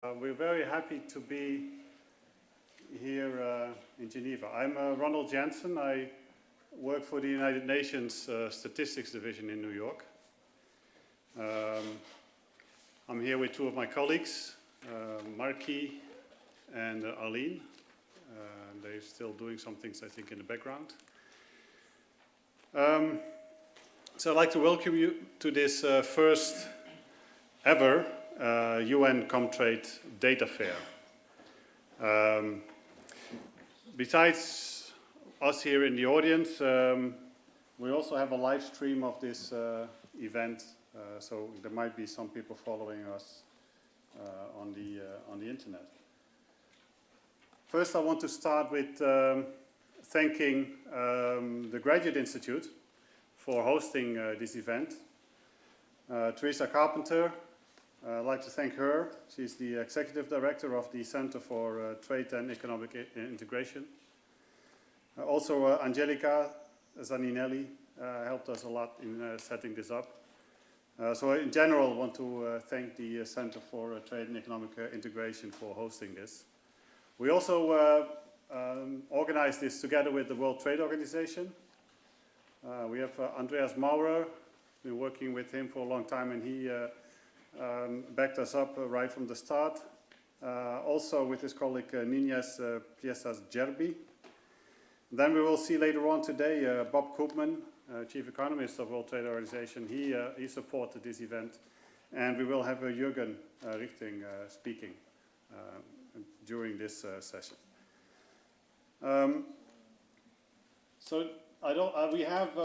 We're very happy to be here in Geneva. I'm Ronald Jansen. I work for the United Nations Statistics Division in New York. I'm here with two of my colleagues, Marky and Arlene. They're still doing some things, I think, in the background. So I'd like to welcome you to this first ever UN Comtrade Data Fair. Besides us here in the audience, we also have a live stream of this event, so there might be some people following us on the internet. First, I want to start with thanking the Graduate Institute for hosting this event. Teresa Carpenter, I'd like to thank her. She's the Executive Director of the Center for Trade and Economic Integration. Also, Angelica Zaninelli helped us a lot in setting this up. So in general, I want to thank the Center for Trade and Economic Integration for hosting this. We also organized this together with the World Trade Organization. We have Andreas Maurer, been working with him for a long time, and he backed us up right from the start. Also with his colleague Nines Piesas Gerbi. Then we will see later on today Bob Koopman, Chief Economist of World Trade Organization. He supported this event. And we will have Jürgen Richting speaking during this session. We have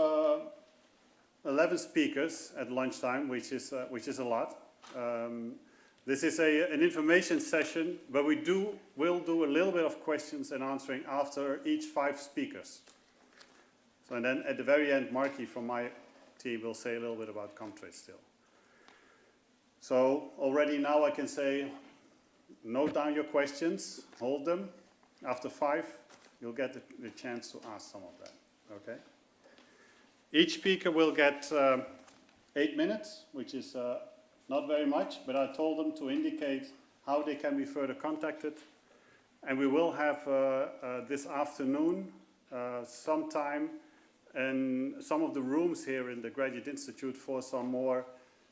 11 speakers at lunchtime, which is a lot. This is an information session, but we'll do a little bit of questions and answering after each 5 speakers. So, and then at the very end, Marky from my team will say a little bit about Comtrade still. So already now I can say, note down your questions, hold them. After 5, you'll get the chance to ask some of them, okay? Each speaker will get 8 minutes, which is not very much, but I told them to indicate how they can be further contacted. And we will have this afternoon sometime in some of the rooms here in the Graduate Institute for some more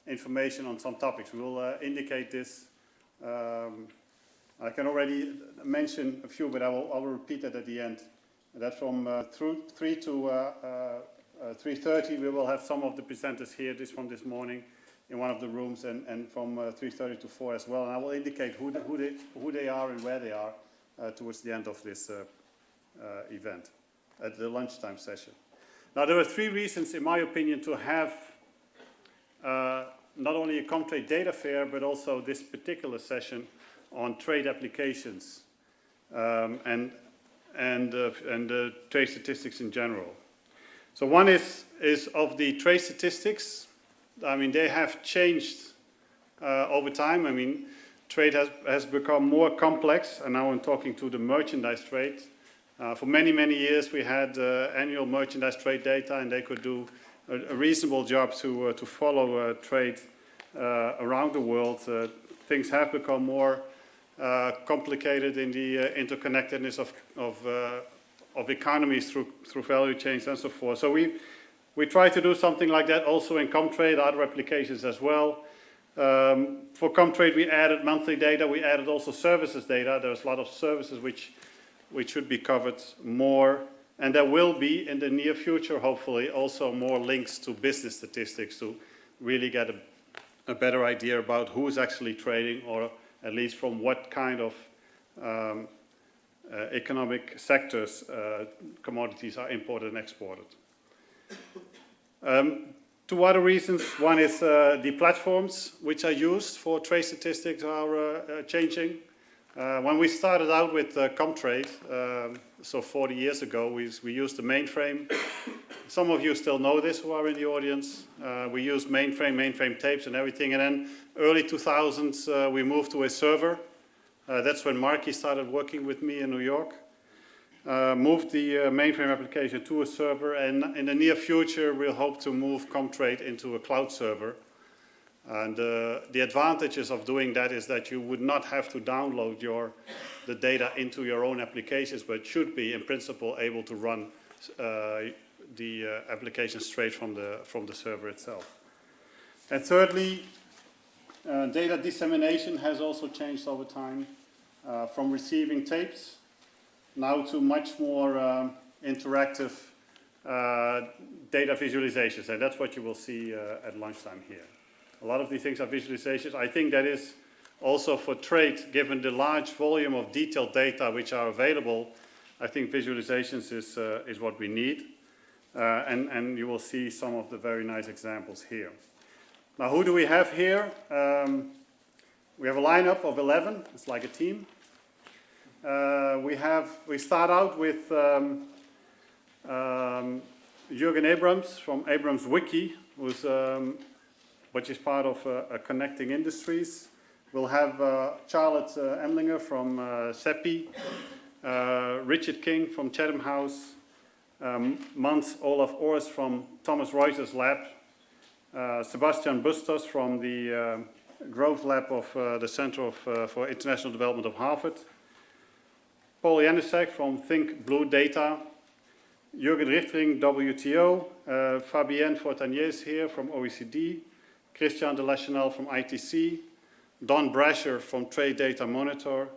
information on some topics. We will indicate this. I can already mention a few, but I will repeat it at the end. That from 3 to 3:30 we will have some of the presenters here from this morning in one of the rooms, and from 3:30 to 4 as well. And I will indicate who they are and where they are towards the end of this event, at the lunchtime session. Now, there are 3 reasons, in my opinion, to have not only a Comtrade data fair, but also this particular session on trade applications and trade statistics in general. So one is of the trade statistics. I mean, they have changed over time. I mean, trade has become more complex, and now I'm talking to the merchandise trade. For many, many years, we had annual merchandise trade data, and they could do a reasonable job to follow trade around the world. Things have become more complicated in the interconnectedness of economies through value chains and so forth. So we try to do something like that also in Comtrade, other applications as well. For Comtrade, we added monthly data. We added also services data. There's a lot of services which should be covered more. And there will be, in the near future, hopefully, also more links to business statistics to really get a better idea about who's actually trading, or at least from what kind of economic sectors commodities are imported and exported. 2 other reasons. One is the platforms which are used for trade statistics are changing. When we started out with Comtrade, so 40 years ago, we used the mainframe. Some of you still know this who are in the audience. We used mainframe tapes and everything. And then early 2000s, we moved to a server. That's when Marky started working with me in New York. Moved the mainframe application to a server, and in the near future we'll hope to move Comtrade into a cloud server. And the advantages of doing that is that you would not have to download the data into your own applications, but should be, in principle, able to run the application straight from the server itself. And thirdly, data dissemination has also changed over time, from receiving tapes now to much more interactive data visualizations, and that's what you will see at lunchtime here. A lot of these things are visualizations. I think that is also for trade, given the large volume of detailed data which are available, I think visualizations is what we need. And you will see some of the very nice examples here. Now, who do we have here? We have a lineup of 11. It's like a team. We start out with Jürgen Abrams from Abrams Wiki, which is part of Connecting Industries. We'll have Charlotte Emlinger from CEPII, Richard King from Chatham House, Mans Olaf Ors from Thomas Reuters Lab, Sebastian Bustos from the Growth Lab of the Center for International Development of Harvard, Paul Janusek from Think Blue Data, Jürgen Richtering, WTO, Fabienne Fortanier is here from OECD, Christian de Lachenal from ITC, Don Brasher from Trade Data Monitor,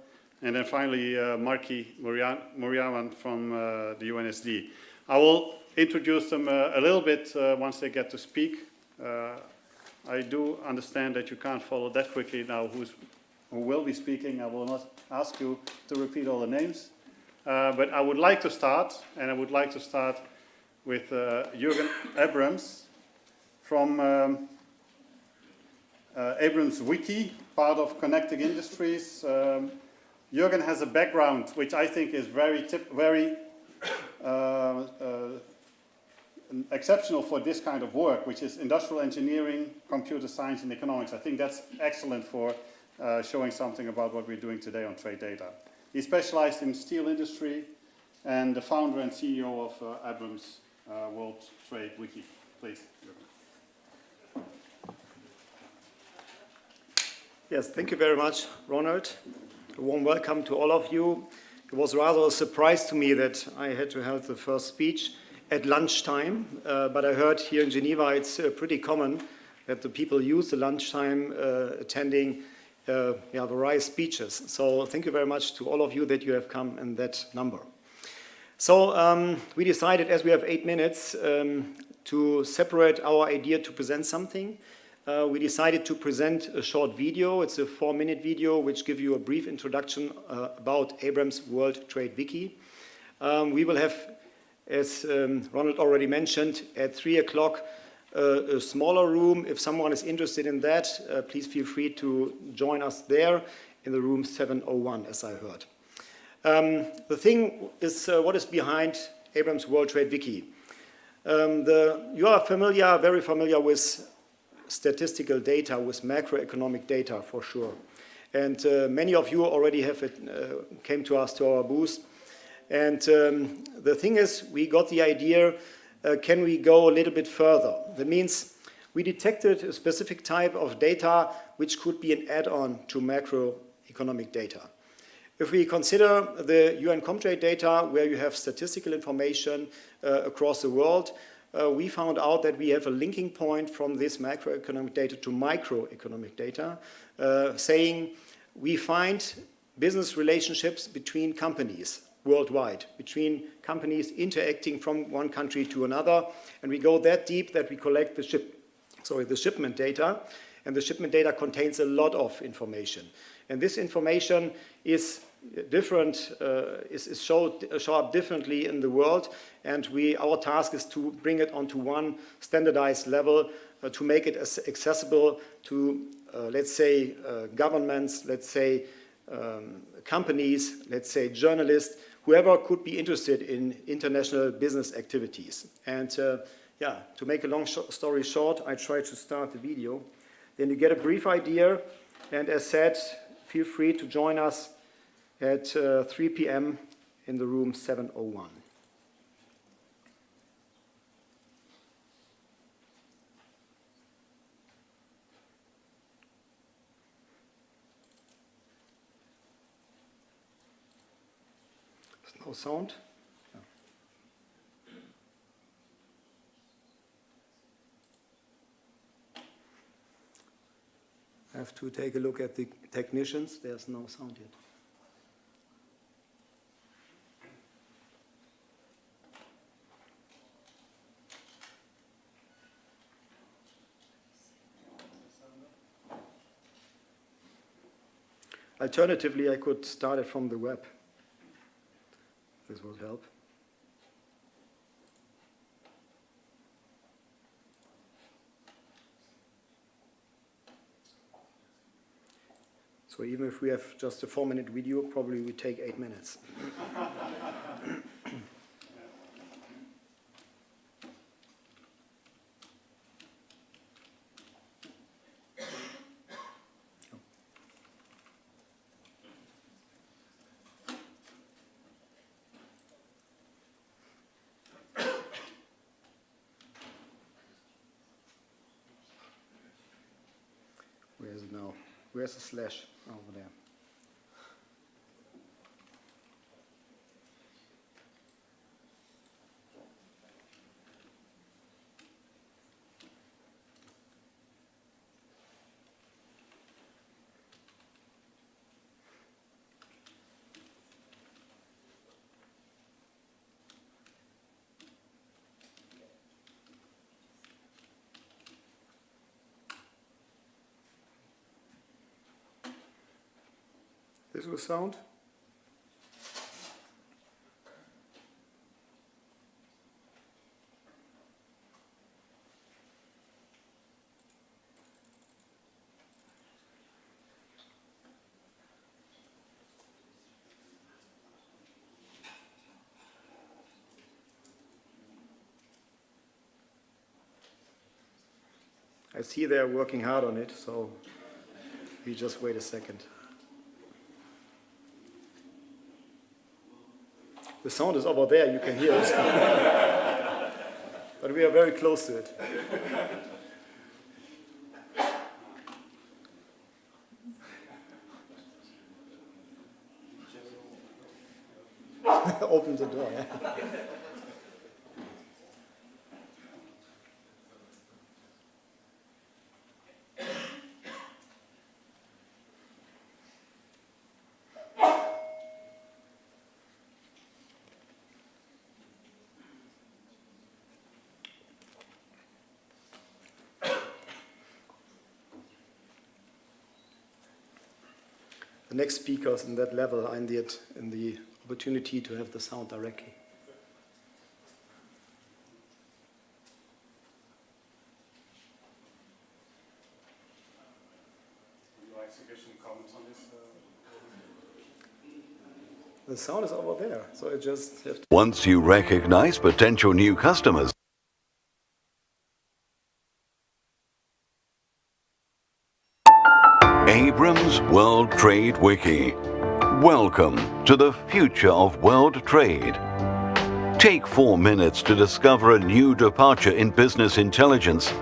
and then finally Marki Muriawan from the UNSD. I will introduce them a little bit once they get to speak. I do understand that you can't follow that quickly now who will be speaking. I will not ask you to repeat all the names. But I would like to start, and I would like to start with Jürgen Abrams from Abrams Wiki, part of Connecting Industries. Jürgen has a background which I think is very exceptional for this kind of work, which is industrial engineering, computer science, and economics. I think that's excellent for showing something about what we're doing today on trade data. He specialized in steel industry and the founder and CEO of Abrams World Trade Wiki. Please, Jürgen. Yes, thank you very much, Ronald. A warm welcome to all of you. It was rather a surprise to me that I had to have the first speech at lunchtime, but I heard here in Geneva it's pretty common that the people use the lunchtime attending various speeches. So thank you very much to all of you that you have come in that number. So we decided, as we have 8 minutes, to separate our idea to present something. We decided to present a short video. It's a 4-minute video which gives you a brief introduction about Abrams World Trade Wiki. We will have, as Ronald already mentioned, at 3 o'clock a smaller room. If someone is interested in that, please feel free to join us there in the room 701, as I heard. The thing is, what is behind Abrams World Trade Wiki? You are very familiar with statistical data, with macroeconomic data for sure. And many of you already came to us to our booth. And the thing is, we got the idea, can we go a little bit further? That means we detected a specific type of data which could be an add-on to macroeconomic data. If we consider the UN Comtrade data, where you have statistical information across the world, we found out that we have a linking point from this macroeconomic data to microeconomic data, saying we find business relationships between companies worldwide, between companies interacting from one country to another, and we go that deep that we collect the shipment data, and the shipment data contains a lot of information. And this information is different, show up differently in the world, and our task is to bring it onto one standardized level to make it accessible to, let's say, governments, let's say, companies, let's say, journalists, whoever could be interested in international business activities. And to make a long story short, I try to start the video. Then you get a brief idea, and as said, feel free to join us at 3 p.m. in the room 701. No sound? I have to take a look at the technicians. There's no sound yet. Alternatively, I could start it from the web. This would help. So even if we have just a 4-minute video, probably we take 8 minutes. Where is it now? Where's the slash? Over there. This will sound. I see they're working hard on it, so we just wait a second. The sound is over there, you can hear it. But we are very close to it. Open the door, yeah. The next speakers in that level are in the opportunity to have the sound directly. Would you like to give some comments on this? The sound is over there, so I just have to... Once you recognize potential new customers, Abrams World Trade Wiki. Welcome to the future of world trade. Take 4 minutes to discover a new departure in business intelligence.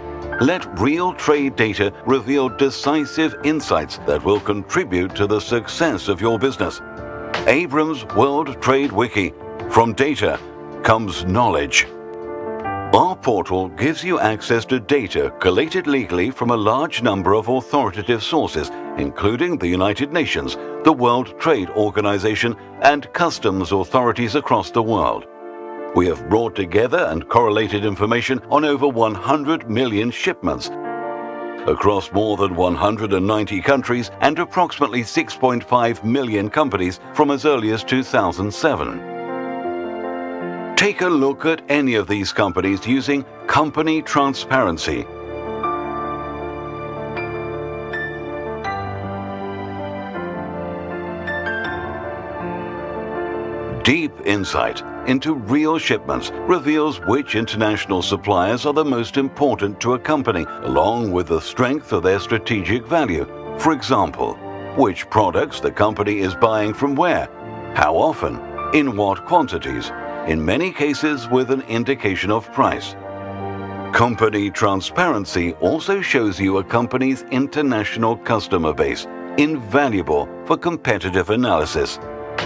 Let real trade data reveal decisive insights that will contribute to the success of your business. Abrams World Trade Wiki. From data comes knowledge. Our portal gives you access to data collated legally from a large number of authoritative sources, including the United Nations, the World Trade Organization, and customs authorities across the world. We have brought together and correlated information on over 100 million shipments across more than 190 countries and approximately 6.5 million companies from as early as 2007. Take a look at any of these companies using Company Transparency. Deep insight into real shipments reveals which international suppliers are the most important to a company, along with the strength of their strategic value. For example, which products the company is buying from where, how often, in what quantities, in many cases with an indication of price. Company Transparency also shows you a company's international customer base, invaluable for competitive analysis.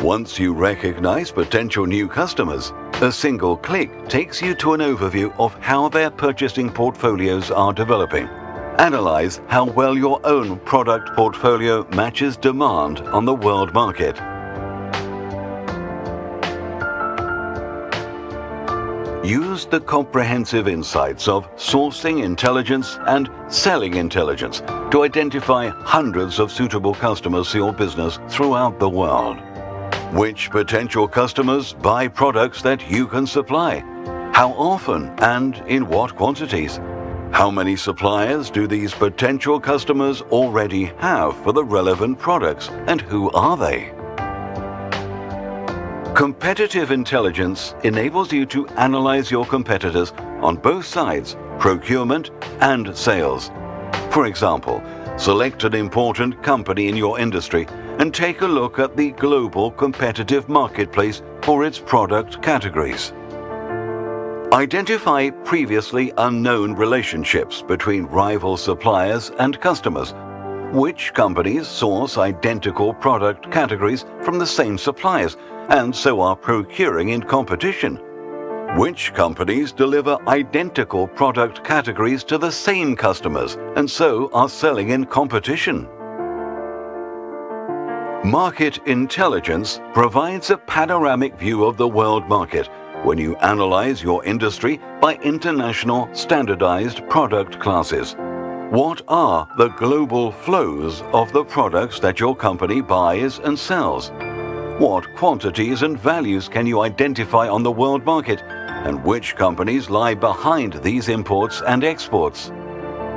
Once you recognize potential new customers, a single click takes you to an overview of how their purchasing portfolios are developing. Analyze how well your own product portfolio matches demand on the world market. Use the comprehensive insights of sourcing intelligence and selling intelligence to identify hundreds of suitable customers for your business throughout the world. Which potential customers buy products that you can supply? How often and in what quantities? How many suppliers do these potential customers already have for the relevant products, and who are they? Competitive intelligence enables you to analyze your competitors on both sides, procurement and sales. For example, select an important company in your industry and take a look at the global competitive marketplace for its product categories. Identify previously unknown relationships between rival suppliers and customers. Which companies source identical product categories from the same suppliers and so are procuring in competition? Which companies deliver identical product categories to the same customers and so are selling in competition? Market intelligence provides a panoramic view of the world market when you analyze your industry by international standardized product classes. What are the global flows of the products that your company buys and sells? What quantities and values can you identify on the world market, and which companies lie behind these imports and exports?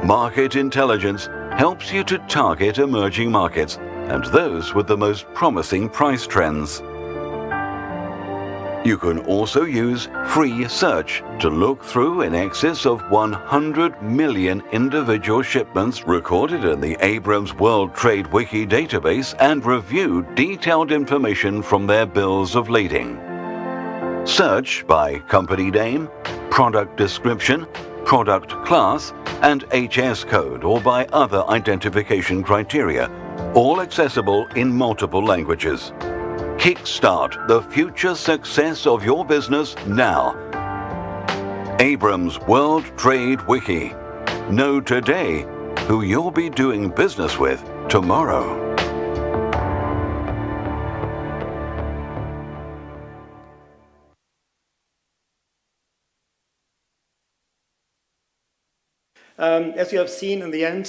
Market intelligence helps you to target emerging markets and those with the most promising price trends. You can also use free search to look through in excess of 100 million individual shipments recorded in the Abrams World Trade Wiki database and review detailed information from their bills of lading. Search by company name, product description, product class, and HS code or by other identification criteria, all accessible in multiple languages. Kickstart the future success of your business now. Abrams World Trade Wiki. Know today who you'll be doing business with tomorrow. As you have seen in the end,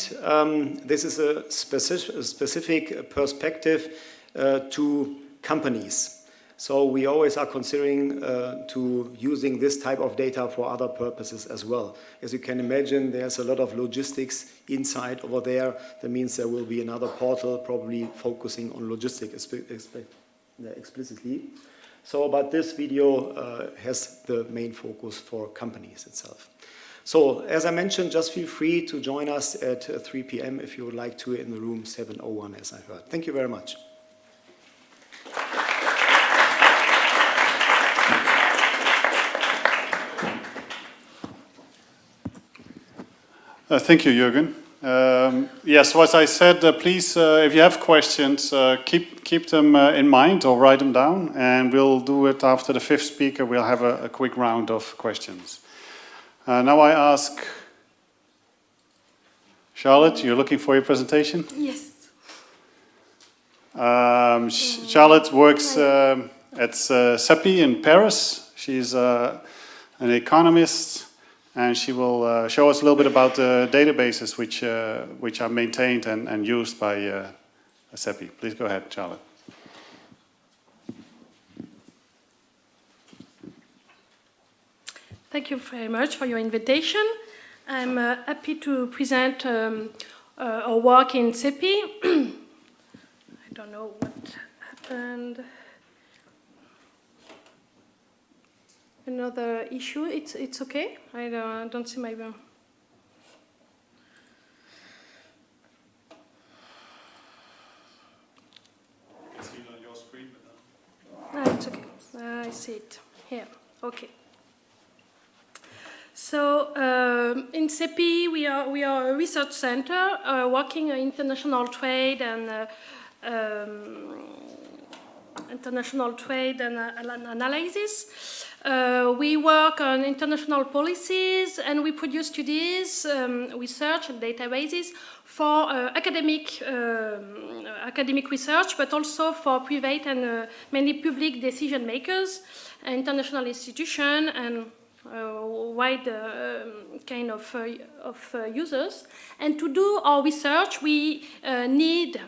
this is a specific perspective to companies. So we always are considering to using this type of data for other purposes as well. As you can imagine, there's a lot of logistics inside over there. That means there will be another portal probably focusing on logistics explicitly. So, but this video has the main focus for companies itself. So, as I mentioned, just feel free to join us at 3 p.m. if you would like to in the room 701, as I heard. Thank you very much. Thank you, Jürgen. Yes, as I said, please, if you have questions, keep them in mind or write them down, and we'll do it after the fifth speaker. We'll have a quick round of questions. Now I ask Charlotte, you're looking for your presentation? Yes. Charlotte works at CEPII in Paris. She's an economist, and she will show us a little bit about the databases which are maintained and used by CEPII. Please go ahead, Charlotte. Thank you very much for your invitation. I'm happy to present our work in CEPII. I don't know what happened. Another issue. It's okay. I don't see my. It's still on your screen, but no. It's okay. I see it here. Okay. So in CEPII, we are a research center working on international trade and international trade and analysis. We work on international policies, and we produce studies, research and databases for academic research, but also for private and mainly public decision makers, international institutions, and wide kind of users. And to do our research, we need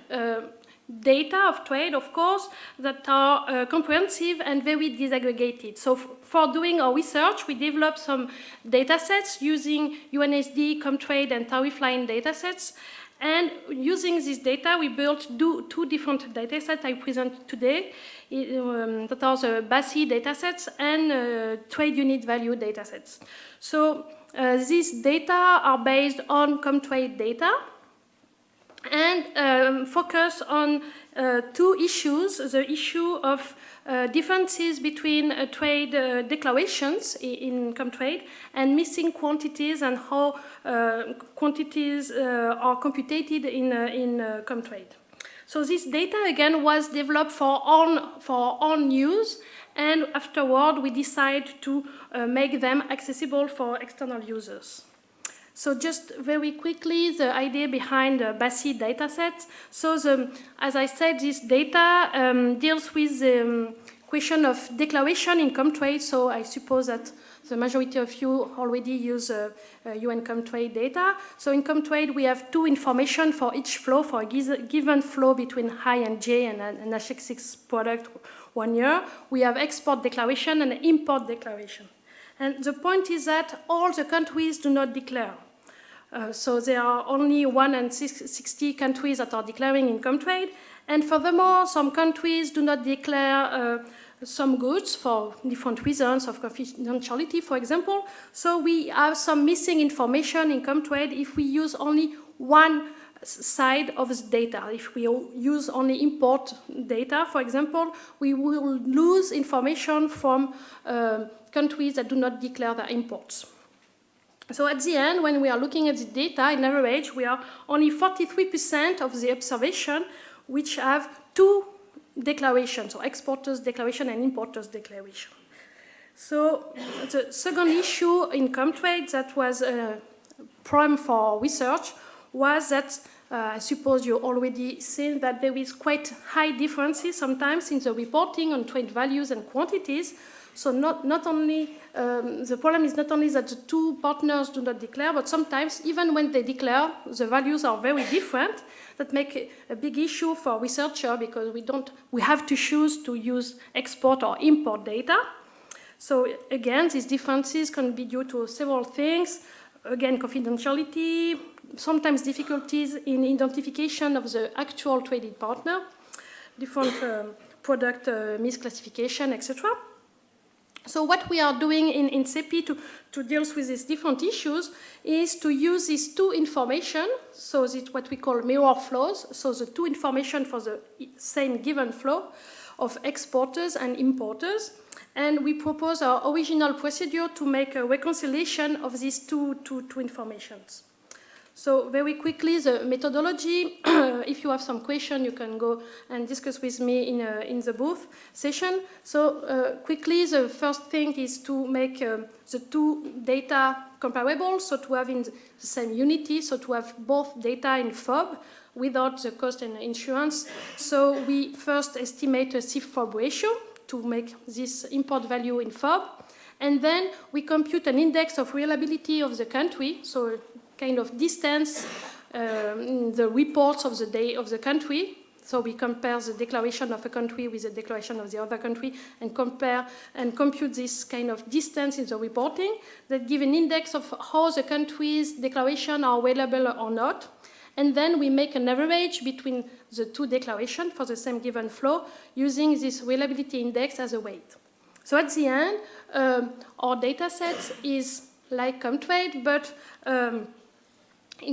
data of trade, of course, that are comprehensive and very disaggregated. So for doing our research, we developed some data sets using UNSD, Comtrade, and tariff line data sets. And using this data, we built two different data sets I present today, that are the BASI data sets and trade unit value data sets. So these data are based on Comtrade data and focus on two issues: the issue of differences between trade declarations in Comtrade and missing quantities, and how quantities are computed in Comtrade. So this data again was developed for our own use, and afterward we decided to make them accessible for external users. So just very quickly, the idea behind the BASI dataset. So as I said, this data deals with the question of declaration in Comtrade. So I suppose that the majority of you already use UN Comtrade data. So in Comtrade, we have two information for each flow, for a given flow between high and J and an HX6 product 1 year. We have export declaration and import declaration. And the point is that all the countries do not declare. So there are only 160 countries that are declaring in Comtrade. And furthermore, some countries do not declare some goods for different reasons of confidentiality, for example. So we have some missing information in Comtrade if we use only one side of the data. If we use only import data, for example, we will lose information from countries that do not declare their imports. So at the end, when we are looking at the data, in average, we are only 43% of the observation which have two declarations, so exporters declaration and importers declaration. So the second issue in Comtrade that was a problem for research was that I suppose you already seen that there is quite high differences sometimes in the reporting on trade values and quantities. So not only, the problem is not only that the two partners do not declare, but sometimes even when they declare, the values are very different. That make a big issue for researchers because we have to choose to use export or import data. So again, these differences can be due to several things. Again, confidentiality, sometimes difficulties in identification of the actual traded partner, different product misclassification, etc. So what we are doing in CEPII to deal with these different issues is to use these two information, so it's what we call mirror flows, so the two information for the same given flow of exporters and importers. And we propose our original procedure to make a reconciliation of these two informations. So very quickly, the methodology, if you have some question, you can go and discuss with me in the booth session. So quickly, the first thing is to make the two data comparable, so to have in the same unity, so to have both data in FOB without the cost and insurance. So we first estimate a CIF-FOB ratio to make this import value in FOB. And then we compute an index of reliability of the country, so kind of distance in the reports of the day of the country. So we compare the declaration of a country with the declaration of the other country and compare and compute this kind of distance in the reporting that give an index of how the country's declaration are reliable or not. And then we make an average between the two declarations for the same given flow using this reliability index as a weight. So at the end, our data set is like Comtrade, but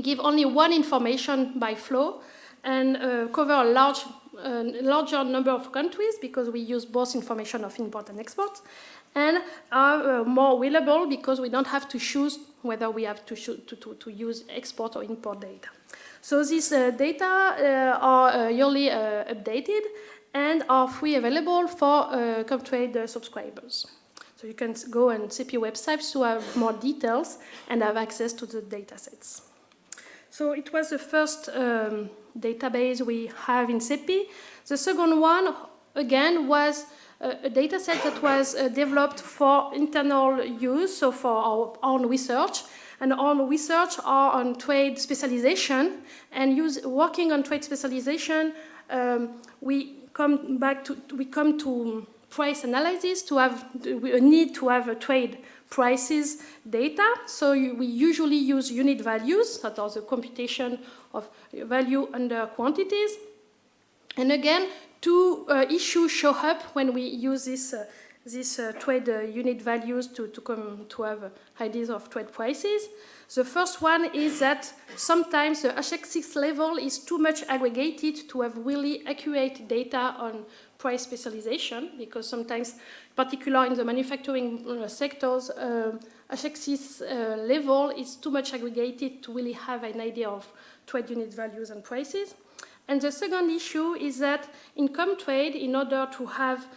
give only one information by flow and cover a larger number of countries because we use both information of import and export, and are more reliable because we don't have to choose whether we have to use export or import data. So these data are yearly updated, and are free available for ComTrade subscribers. So you can go on CEPII websites to have more details and have access to the datasets. So it was the first database we have in CEPII. The second one, again, was a dataset that was developed for internal use, so for our own research. And our research are on trade specialization, and working on trade specialization, we come to price analysis to have a need to have a trade prices data. So we usually use unit values, that are the computation of value under quantities. And again, two issues show up when we use this trade unit values to have ideas of trade prices. The first one is that sometimes the HX6 level is too much aggregated to have really accurate data on price specialization, because sometimes, particularly in the manufacturing sectors, HX6 level is too much aggregated to really have an idea of trade unit values and prices. And the second issue is that in ComTrade, in order to have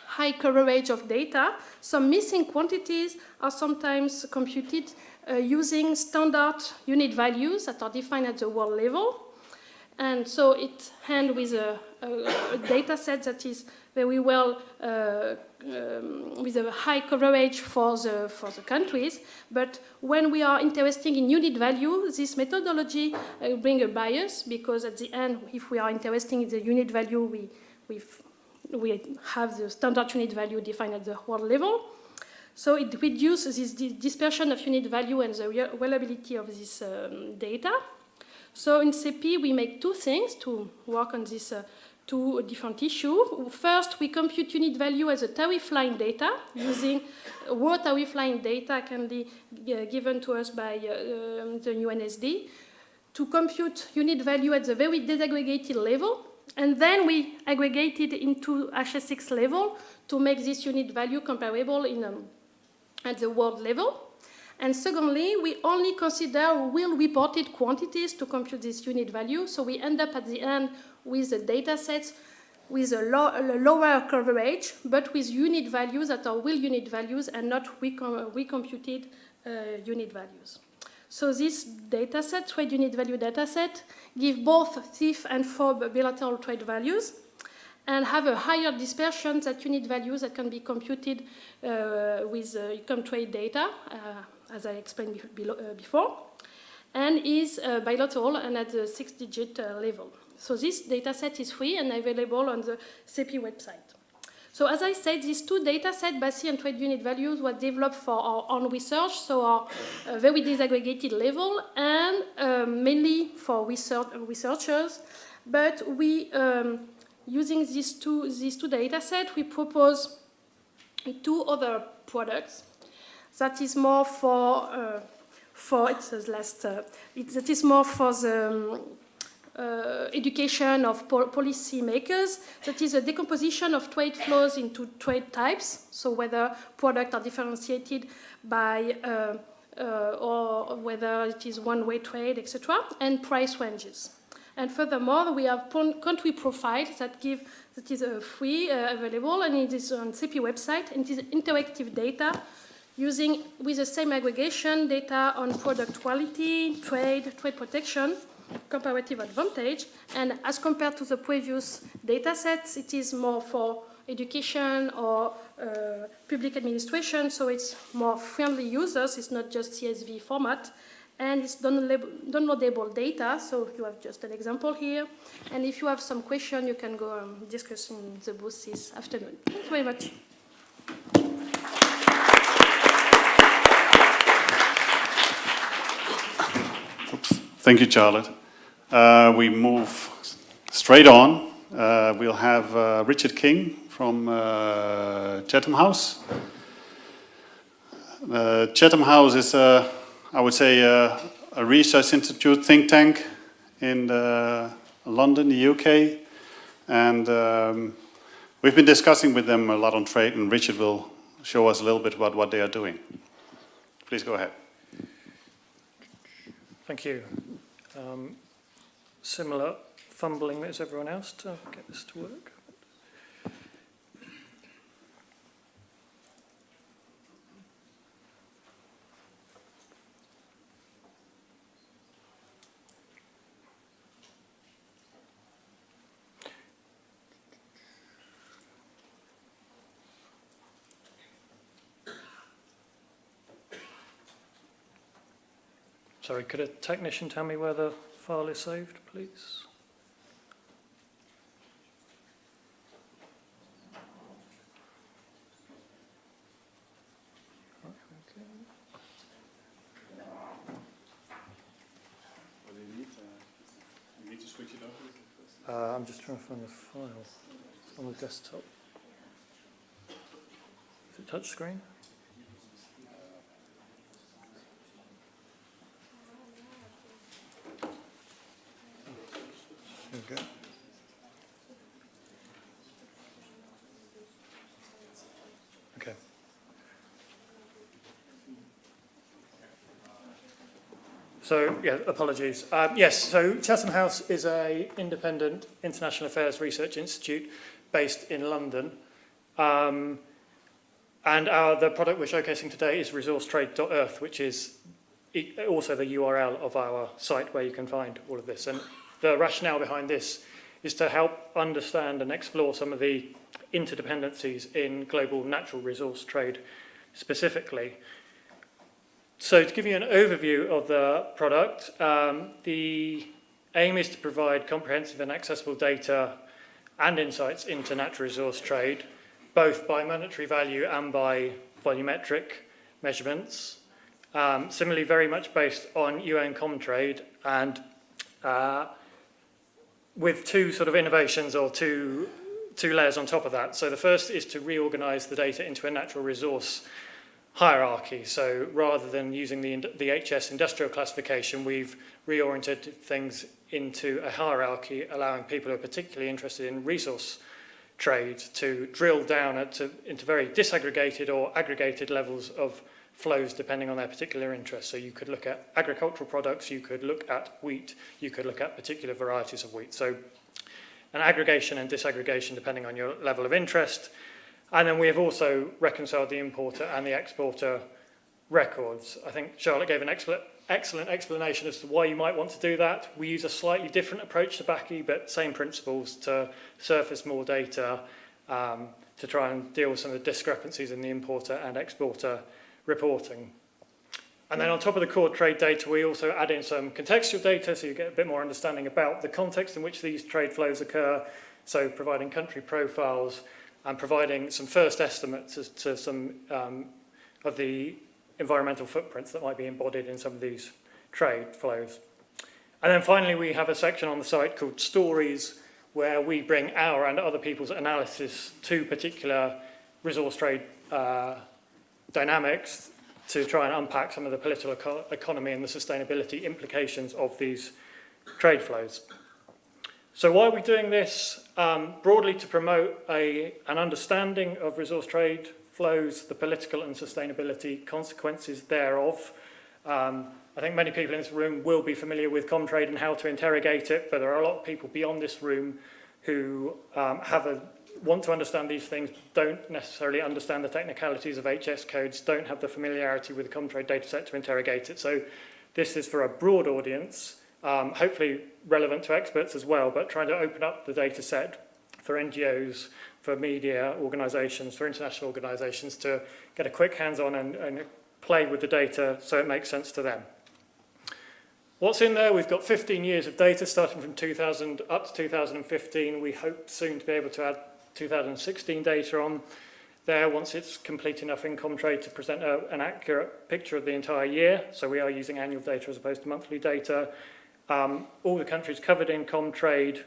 high coverage of data, some missing quantities are sometimes computed using standard unit values that are defined at the world level. And so it ends with a data set that is very well, with a high coverage for the countries. But when we are interested in unit value, this methodology brings a bias, because at the end, if we are interested in the unit value, we have the standard unit value defined at the world level. So it reduces this dispersion of unit value and the reliability of this data. So in CEPII, we make two things to work on these two different issues. First, we compute unit value as a tariff line data, using raw tariff line data can be given to us by the UNSD, to compute unit value at the very disaggregated level. And then we aggregate it into HX6 level to make this unit value comparable at the world level. And secondly, we only consider real reported quantities to compute this unit value. So we end up at the end with the data sets with a lower coverage, but with unit values that are real unit values and not recomputed unit values. So this dataset, trade unit value dataset, give both TIF and FOB bilateral trade values, and have a higher dispersion than unit values that can be computed with ComTrade data, as I explained before, and is bilateral and at the 6-digit level. So this dataset is free and available on the CEPII website. So as I said, these two datasets, BASI and trade unit values, were developed for our own research, so our very disaggregated level, and mainly for researchers. But we, using these two datasets, we propose two other products. That is more that is more for the education of policy makers. That is a decomposition of trade flows into trade types, so whether products are differentiated by or whether it is one-way trade, etc., and price ranges. And furthermore, we have country profiles that is free, available, and it is on CEPII website, and it is interactive data using, with the same aggregation, data on product quality, trade protection, comparative advantage, and as compared to the previous data sets, it is more for education or public administration, so it's more friendly users, it's not just CSV format, and it's downloadable data, so you have just an example here, and if you have some question, you can go discuss in the booth this afternoon. Thank you very much. Thank you, Charlotte. We move straight on. We'll have Richard King from Chatham House. Chatham House is, I would say, a research institute think tank in London, the UK. And we've been discussing with them a lot on trade, and Richard will show us a little bit about what they are doing. Please go ahead. Thank you. Similar fumbling as everyone else to get this to work. Sorry, could a technician tell me where the file is saved, please? You need to switch it over. I'm just trying to find the file. It's on the desktop. Is it touch screen? Okay. Okay. So, yeah, apologies. Yes, so Chatham House is an independent international affairs research institute based in London. And the product we're showcasing today is resourcetrade.earth, which is also the URL of our site where you can find all of this. And the rationale behind this is to help understand and explore some of the interdependencies in global natural resource trade specifically. So to give you an overview of the product, the aim is to provide comprehensive and accessible data and insights into natural resource trade, both by monetary value and by volumetric measurements. Similarly, very much based on UN Comtrade and with two sort of innovations or two layers on top of that. So the first is to reorganize the data into a natural resource hierarchy. So rather than using the HS industrial classification, we've reoriented things into a hierarchy, allowing people who are particularly interested in resource trade to drill down into very disaggregated or aggregated levels of flows depending on their particular interest. So you could look at agricultural products, you could look at wheat, you could look at particular varieties of wheat. So an aggregation and disaggregation depending on your level of interest. And then we have also reconciled the importer and the exporter records. I think Charlotte gave an excellent explanation as to why you might want to do that. We use a slightly different approach to CEPII, but same principles to surface more data to try and deal with some of the discrepancies in the importer and exporter reporting. And then on top of the core trade data, we also add in some contextual data, so you get a bit more understanding about the context in which these trade flows occur, so providing country profiles and providing some first estimates as to some of the environmental footprints that might be embodied in some of these trade flows. And then finally, we have a section on the site called Stories, where we bring our and other people's analysis to particular resource trade dynamics to try and unpack some of the political economy and the sustainability implications of these trade flows. So why are we doing this? Broadly to promote an understanding of resource trade flows, the political and sustainability consequences thereof. I think many people in this room will be familiar with Comtrade and how to interrogate it, but there are a lot of people beyond this room who want to understand these things, don't necessarily understand the technicalities of HS codes, don't have the familiarity with the Comtrade dataset to interrogate it. So this is for a broad audience, hopefully relevant to experts as well, but trying to open up the dataset for NGOs, for media organisations, for international organisations to get a quick hands-on and play with the data so it makes sense to them. What's in there? We've got 15 years of data starting from 2000 up to 2015. We hope soon to be able to add 2016 data on there once it's complete enough in Comtrade to present an accurate picture of the entire year. So we are using annual data as opposed to monthly data. All the countries covered in Comtrade,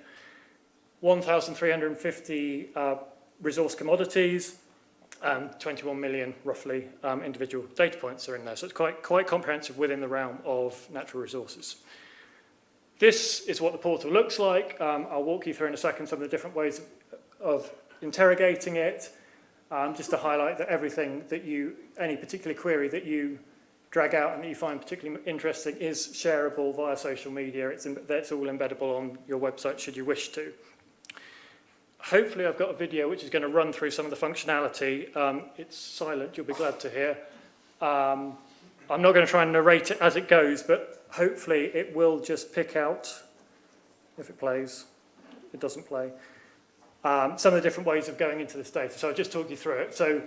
1,350 resource commodities, 21 million roughly individual data points are in there. So it's quite comprehensive within the realm of natural resources. This is what the portal looks like. I'll walk you through in a second some of the different ways of interrogating it, just to highlight that everything that any particular query that you drag out and that you find particularly interesting is shareable via social media. That's all embeddable on your website should you wish to. Hopefully I've got a video which is going to run through some of the functionality. It's silent, you'll be glad to hear. I'm not going to try and narrate it as it goes, but hopefully it will just pick out, if it plays, it doesn't play, some of the different ways of going into this data. So I'll just talk you through it. So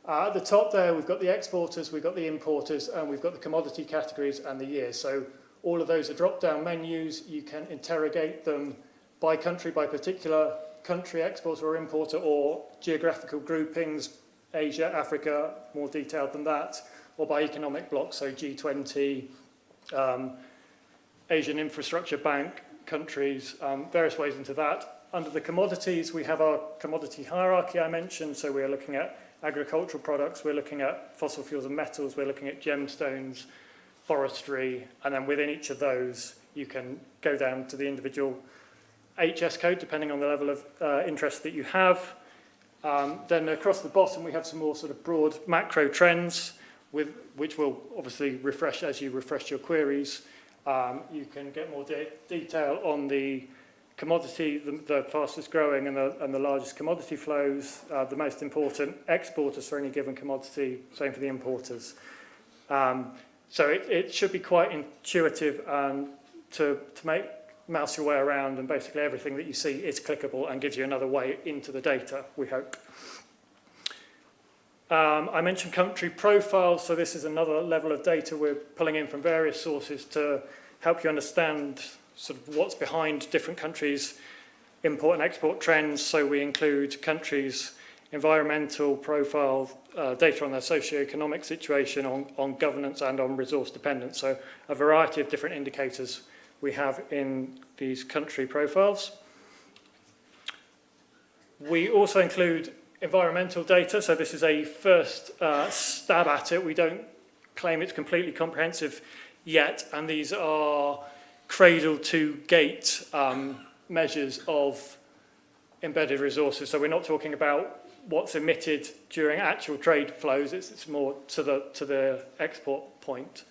at the top there, we've got the exporters, we've got the importers, and we've got the commodity categories and the years. So all of those are drop-down menus. You can interrogate them by country, by particular country, exporter or importer, or geographical groupings, Asia, Africa, more detailed than that, or by economic blocks, so G20, Asian Infrastructure Bank countries, various ways into that. Under the commodities, we have our commodity hierarchy I mentioned, so we're looking at agricultural products, we're looking at fossil fuels and metals, we're looking at gemstones, forestry, and then within each of those, you can go down to the individual HS code, depending on the level of interest that you have. Then across the bottom, we have some more sort of broad macro trends, which will obviously refresh as you refresh your queries. You can get more detail on the commodity, the fastest growing and the largest commodity flows, the most important exporters for any given commodity, same for the importers. So it should be quite intuitive to mouse your way around, and basically everything that you see is clickable and gives you another way into the data, we hope. I mentioned country profiles, so this is another level of data we're pulling in from various sources to help you understand sort of what's behind different countries' import and export trends. So we include countries' environmental profile, data on their socio-economic situation, on governance and on resource dependence. So a variety of different indicators we have in these country profiles. We also include environmental data, so this is a first stab at it. We don't claim it's completely comprehensive yet, and these are cradle to gate measures of embedded resources. So we're not talking about what's emitted during actual trade flows, it's more to the export point.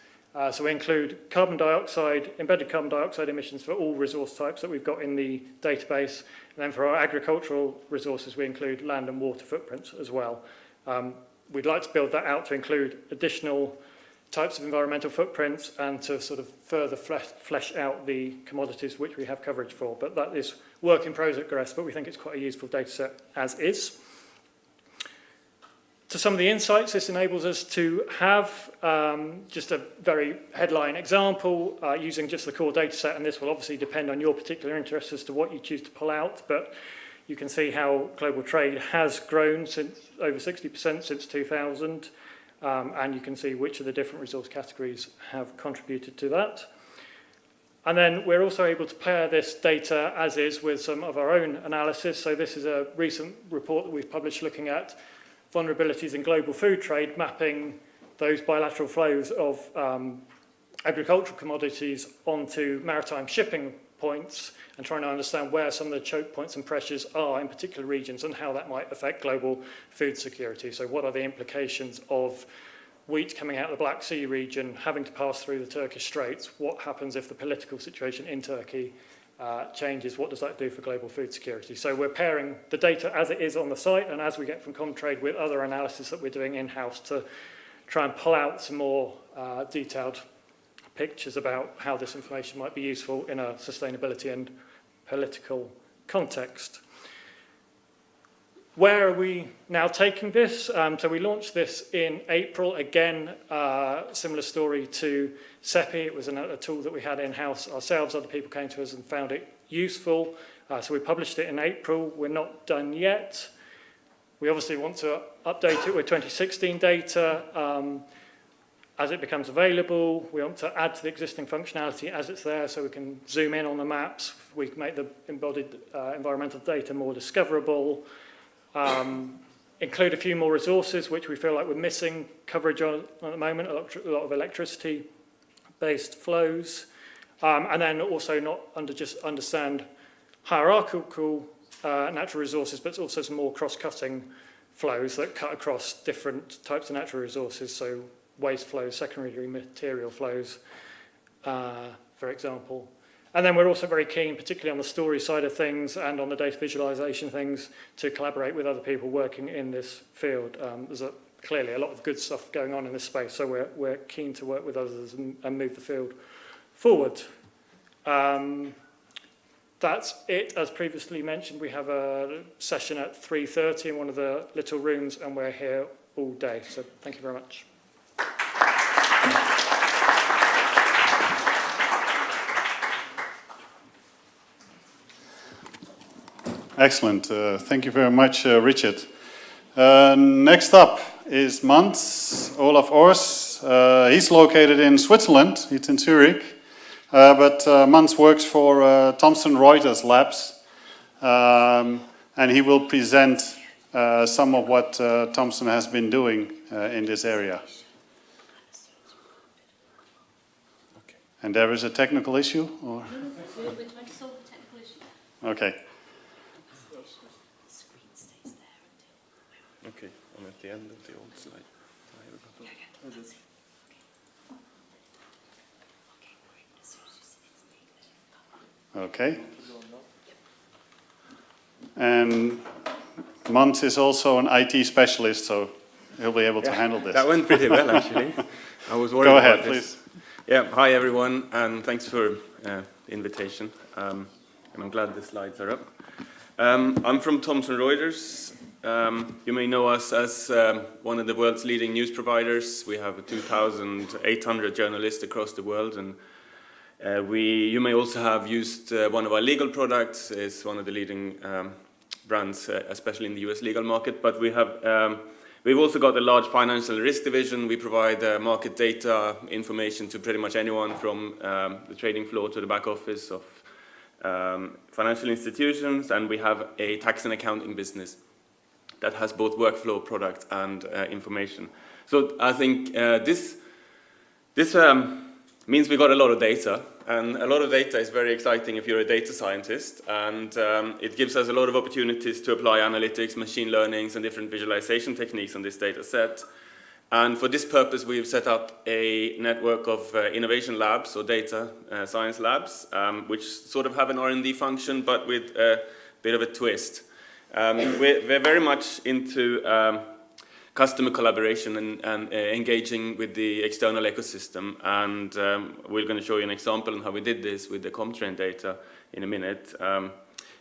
So we include carbon dioxide, embedded carbon dioxide emissions for all resource types that we've got in the database. And then for our agricultural resources, we include land and water footprints as well. We'd like to build that out to include additional types of environmental footprints and to sort of further flesh out the commodities which we have coverage for. But that is work in progress, but we think it's quite a useful data set as is. To some of the insights, this enables us to have just a very headline example using just the core data set, and this will obviously depend on your particular interest as to what you choose to pull out, but you can see how global trade has grown since over 60% since 2000, and you can see which of the different resource categories have contributed to that. And then we're also able to pair this data as is with some of our own analysis. So this is a recent report that we've published looking at vulnerabilities in global food trade, mapping those bilateral flows of agricultural commodities onto maritime shipping points and trying to understand where some of the choke points and pressures are in particular regions and how that might affect global food security. So what are the implications of wheat coming out of the Black Sea region having to pass through the Turkish Straits? What happens if the political situation in Turkey changes? What does that do for global food security? So we're pairing the data as it is on the site and as we get from Comtrade with other analysis that we're doing in-house to try and pull out some more detailed pictures about how this information might be useful in a sustainability and political context. Where are we now taking this? So we launched this in April. Again, similar story to CEPII. It was a tool that we had in-house ourselves. Other people came to us and found it useful. So we published it in April. We're not done yet. We obviously want to update it with 2016 data as it becomes available. We want to add to the existing functionality as it's there so we can zoom in on the maps. We can make the embodied environmental data more discoverable. Include a few more resources which we feel like we're missing coverage on at the moment, a lot of electricity-based flows, and then also not just understand hierarchical natural resources, but also some more cross-cutting flows that cut across different types of natural resources. So waste flows, secondary material flows, for example. And then we're also very keen, particularly on the story side of things and on the data visualization things, to collaborate with other people working in this field. There's clearly a lot of good stuff going on in this space, so we're keen to work with others and move the field forward. That's it. As previously mentioned, we have a session at 3:30 in one of the little rooms, and we're here all day. So thank you very much. Excellent. Thank you very much, Richard. Next up is Mans, Olaf Ors. He's located in Switzerland. He's in Zurich. But Mans works for Thomson Reuters Labs. And he will present some of what Thomson has been doing in this area. Okay. And there is a technical issue? Or? We're trying to solve the technical issue. Okay. Okay, I'm at the end of the old slide. Okay. And Mans is also an IT specialist, so he'll be able to handle this. That went pretty well, actually. I was worried Go about ahead, this. please. Yeah, hi everyone, and thanks for the invitation. And I'm glad the slides are up. I'm from Thomson Reuters. You may know us as one of the world's leading news providers. We have 2,800 journalists across the world, and you may also have used one of our legal products. It's one of the leading brands, especially in the US legal market. But we've also got a large financial risk division. We provide market data information to pretty much anyone from the trading floor to the back office of financial institutions, and we have a tax and accounting business that has both workflow product and information. So I think this means we got a lot of data, and a lot of data is very exciting if you're a data scientist, and it gives us a lot of opportunities to apply analytics, machine learnings, and different visualization techniques on this data set. And for this purpose, we've set up a network of innovation labs, or data science labs, which sort of have an R&D function, but with a bit of a twist. We're very much into customer collaboration and engaging with the external ecosystem, and we're going to show you an example on how we did this with the ComTrain data in a minute.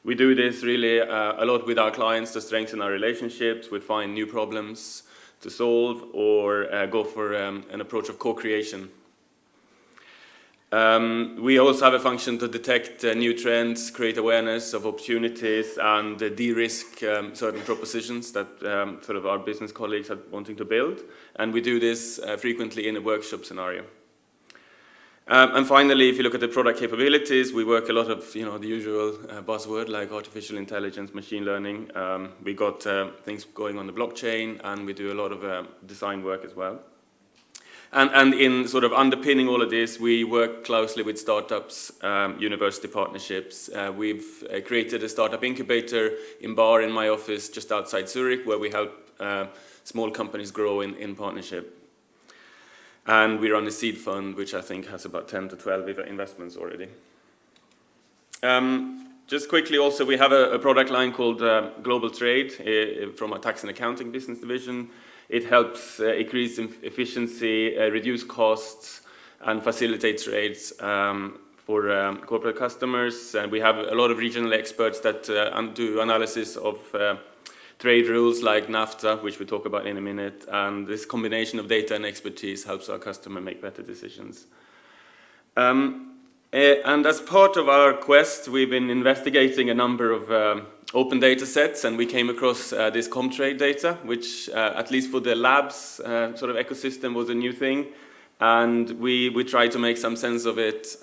We do this really a lot with our clients to strengthen our relationships. We find new problems to solve, or go for an approach of co-creation. We also have a function to detect new trends, create awareness of opportunities, and de-risk certain propositions that sort of our business colleagues are wanting to build. And we do this frequently in a workshop scenario. And finally, if you look at the product capabilities, we work a lot of, the usual buzzword like artificial intelligence, machine learning. We got things going on the blockchain, and we do a lot of design work as well. And in sort of underpinning all of this, we work closely with startups, university partnerships. We've created a startup incubator in Bar in my office just outside Zurich, where we help small companies grow in partnership. And we run a seed fund, which I think has about 10 to 12 investments already. Just quickly also, we have a product line called Global Trade from our tax and accounting business division. It helps increase efficiency, reduce costs, and facilitate trades for corporate customers. And we have a lot of regional experts that do analysis of trade rules like NAFTA, which we'll talk about in a minute. And this combination of data and expertise helps our customer make better decisions. And as part of our quest, we've been investigating a number of open data sets, and we came across this ComTrain data, which at least for the labs sort of ecosystem was a new thing. And we tried to make some sense of it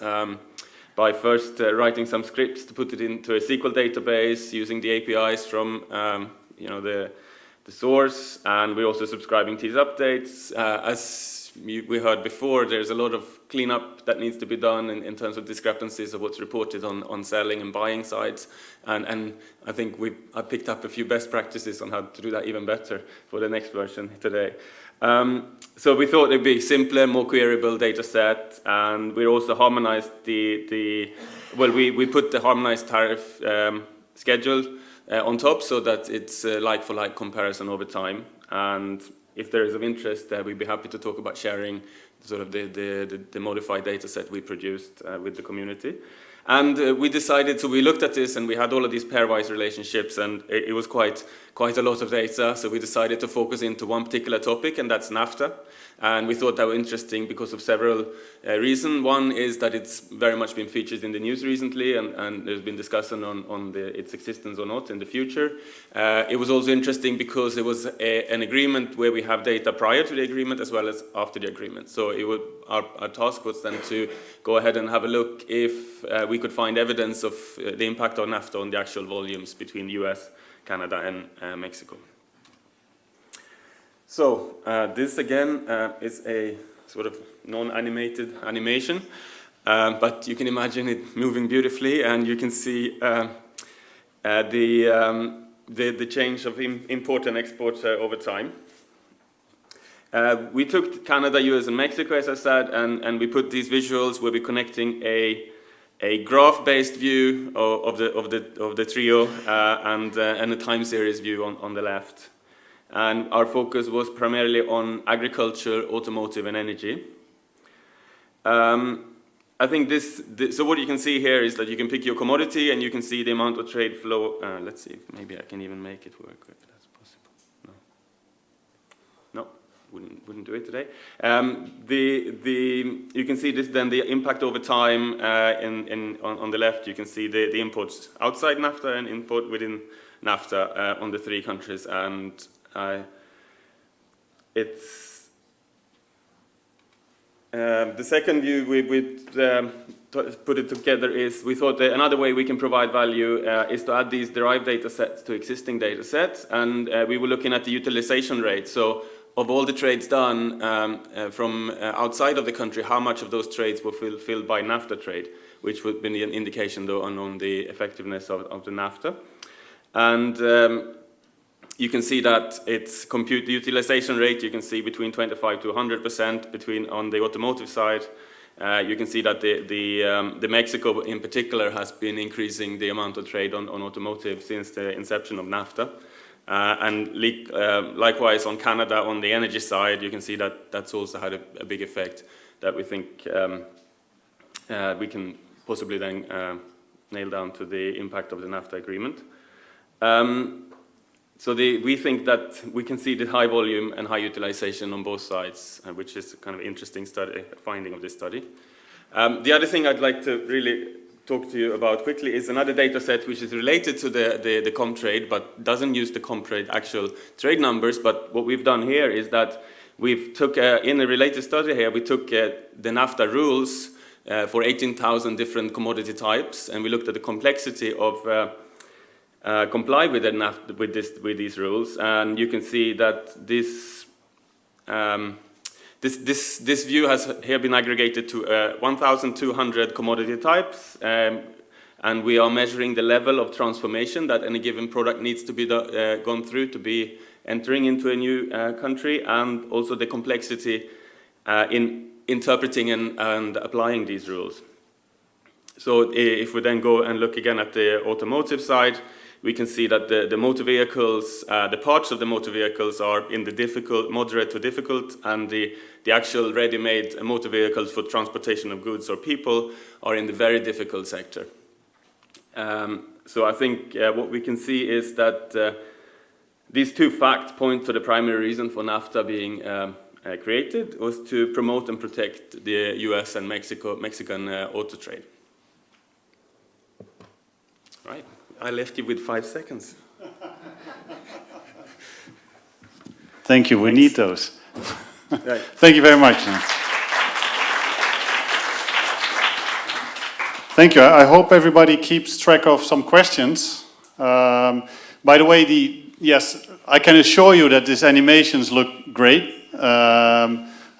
by first writing some scripts to put it into a SQL database using the APIs from the the source, and we're also subscribing to these updates. As we heard before, there's a lot of cleanup that needs to be done in terms of discrepancies of what's reported on selling and buying sides, and I think I picked up a few best practices on how to do that even better for the next version today. So we thought it'd be simpler, more queryable data set, and we also harmonized we put the harmonized tariff schedule on top so that it's a like-for-like comparison over time. And if there is of interest, we'd be happy to talk about sharing sort of the modified data set we produced with the community. And we decided, so we looked at this and we had all of these pairwise relationships, and it was quite a lot of data, so we decided to focus into one particular topic, and that's NAFTA. And we thought that was interesting because of several reasons. One is that it's very much been featured in the news recently, and there's been discussion on its existence or not in the future. It was also interesting because it was an agreement where we have data prior to the agreement as well as after the agreement. So our task was then to go ahead and have a look if we could find evidence of the impact on NAFTA on the actual volumes between the US, Canada, and Mexico. So this again is a sort of non-animated animation, but you can imagine it moving beautifully, and you can see the change of import and export over time. We took Canada, US, and Mexico, as I said, and we put these visuals where we're connecting a graph-based view of the trio and a time series view on the left. And our focus was primarily on agriculture, automotive, and energy. I think so what you can see here is that you can pick your commodity and you can see the amount of trade flow. Let's see if maybe I can even make it work if that's possible. No, wouldn't do it today. You can see this then the impact over time on the left. You can see the imports outside NAFTA and import within NAFTA on the three countries, and it's the second view we put it together is we thought that another way we can provide value is to add these derived data sets to existing data sets, and we were looking at the utilization rate. So of all the trades done from outside of the country, how much of those trades were fulfilled by NAFTA trade, which would be an indication though on the effectiveness of the NAFTA. And you can see that it's compute the utilization rate. You can see between 25 to 100% on the automotive side. You can see that the Mexico in particular has been increasing the amount of trade on automotive since the inception of NAFTA. And likewise on Canada on the energy side, you can see that that's also had a big effect that we think we can possibly then nail down to the impact of the NAFTA agreement. So we think that we can see the high volume and high utilization on both sides, which is a kind of interesting finding of this study. The other thing I'd like to really talk to you about quickly is another data set which is related to the Comtrade, but doesn't use the Comtrade actual trade numbers. But what we've done here is that we've took, in a related study here, we took the NAFTA rules for 18,000 different commodity types, and we looked at the complexity of comply with these rules, and you can see that this view has here been aggregated to 1,200 commodity types, and we are measuring the level of transformation that any given product needs to be gone through to be entering into a new country, and also the complexity in interpreting and applying these rules. So if we then go and look again at the automotive side, we can see that the motor vehicles, the parts of the motor vehicles are in the difficult, moderate to difficult, and the actual ready-made motor vehicles for transportation of goods or people are in the very difficult sector. So I think what we can see is that these two facts point to the primary reason for NAFTA being created was to promote and protect the US and Mexican auto trade. Right. I left you with 5 seconds. Thank you. We need those. Right. Thank you very much. Thank you. I hope everybody keeps track of some questions. By the way, Yes, I can assure you that these animations look great,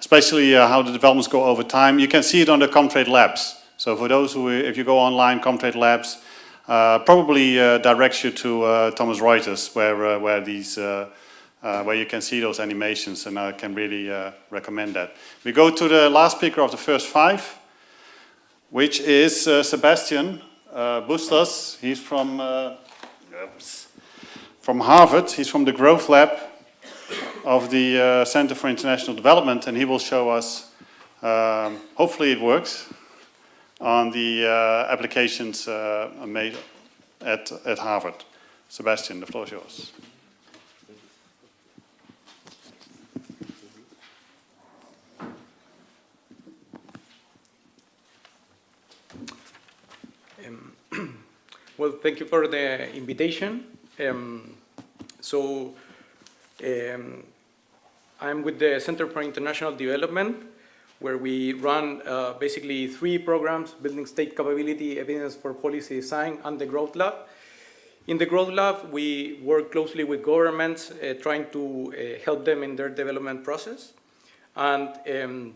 especially how the developments go over time. You can see it on the Comtrade Labs. So for those who, if you go online, Comtrade Labs probably directs you to Thomas Reuters, where you can see those animations, and I can really recommend that. We go to the last speaker of the first 5, which is Sebastian Bustos. He's from Harvard. He's from the Growth Lab of the Center for International Development, and he will show us, hopefully it works, on the applications made at Harvard. Sebastian, the floor is yours. Well, thank you for the invitation. I'm with the Center for International Development, where we run basically 3 programs: Building State Capability, Evidence for Policy Design, and the Growth Lab. In the Growth Lab, we work closely with governments, trying to help them in their development process. And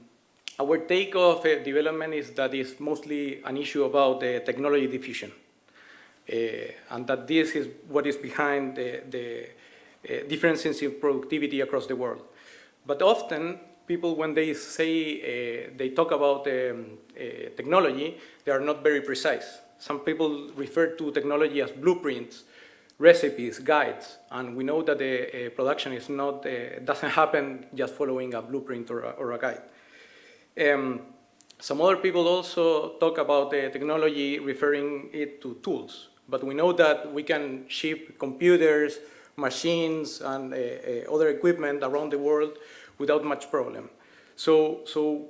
our take of development is that it's mostly an issue about technology diffusion. And that this is what is behind the differences in productivity across the world. But often, people, when they say, they talk about technology, they are not very precise. Some people refer to technology as blueprints, recipes, guides, and we know that the production is not, doesn't happen just following a blueprint or a guide. Some other people also talk about technology referring it to tools. But we know that we can ship computers, machines, and other equipment around the world without much problem. So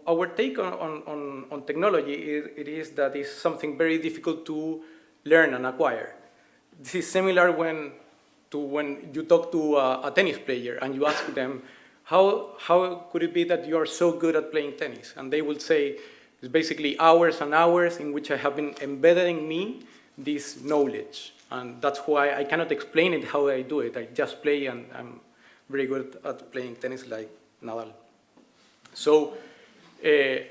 our take on technology is that it's something very difficult to learn and acquire. This is similar when you talk to a tennis player and you ask them, how could it be that you are so good at playing tennis? And they will say, it's basically hours and hours in which I have been embedding me this knowledge. And that's why I cannot explain it how I do it. I just play, and I'm very good at playing tennis like Nadal. So this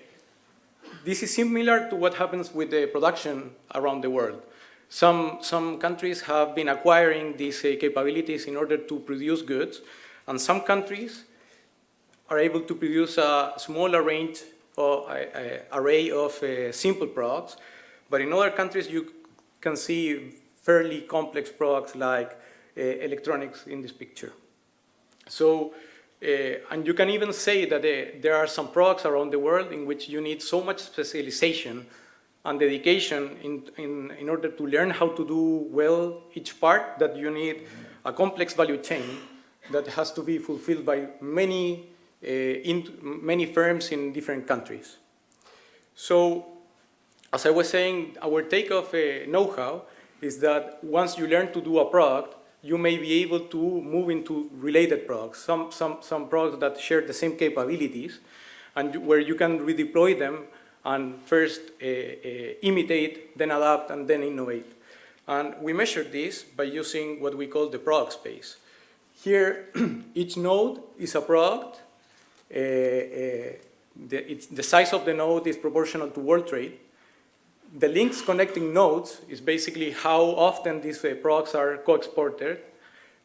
is similar to what happens with the production around the world. Some countries have been acquiring these capabilities in order to produce goods, and some countries are able to produce a smaller range or array of simple products. But in other countries, you can see fairly complex products like electronics in this picture. So, and you can even say that there are some products around the world in which you need so much specialization and dedication in order to learn how to do well each part that you need a complex value chain that has to be fulfilled by many firms in different countries. So, as I was saying, our take of know-how is that once you learn to do a product, you may be able to move into related products, some products that share the same capabilities, and where you can redeploy them and first imitate, then adapt, and then innovate. And we measure this by using what we call the product space. Here, each node is a product. The size of the node is proportional to world trade. The links connecting nodes is basically how often these products are co-exported,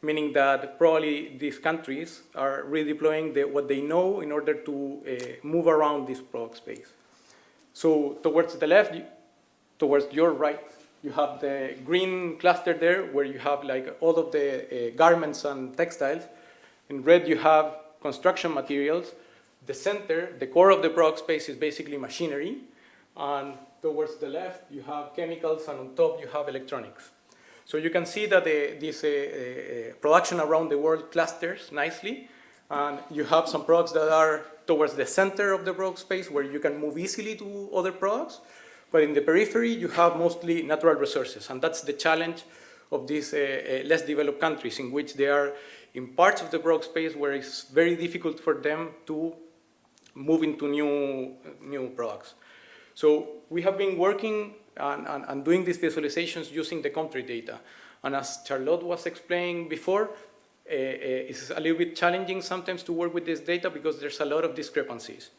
meaning that probably these countries are redeploying what they know in order to move around this product space. So towards the left, towards your right, you have the green cluster there where you have like all of the garments and textiles. In red, you have construction materials. The center, the core of the product space is basically machinery. And towards the left, you have chemicals, and on top, you have electronics. So you can see that this production around the world clusters nicely. And you have some products that are towards the center of the product space where you can move easily to other products. But in the periphery, you have mostly natural resources. And that's the challenge of these less developed countries, in which they are in parts of the product space where it's very difficult for them to move into new products. So we have been working and doing these visualizations using the country data. And as Charlotte was explaining before, it's a little bit challenging sometimes to work with this data because there's a lot of discrepancies.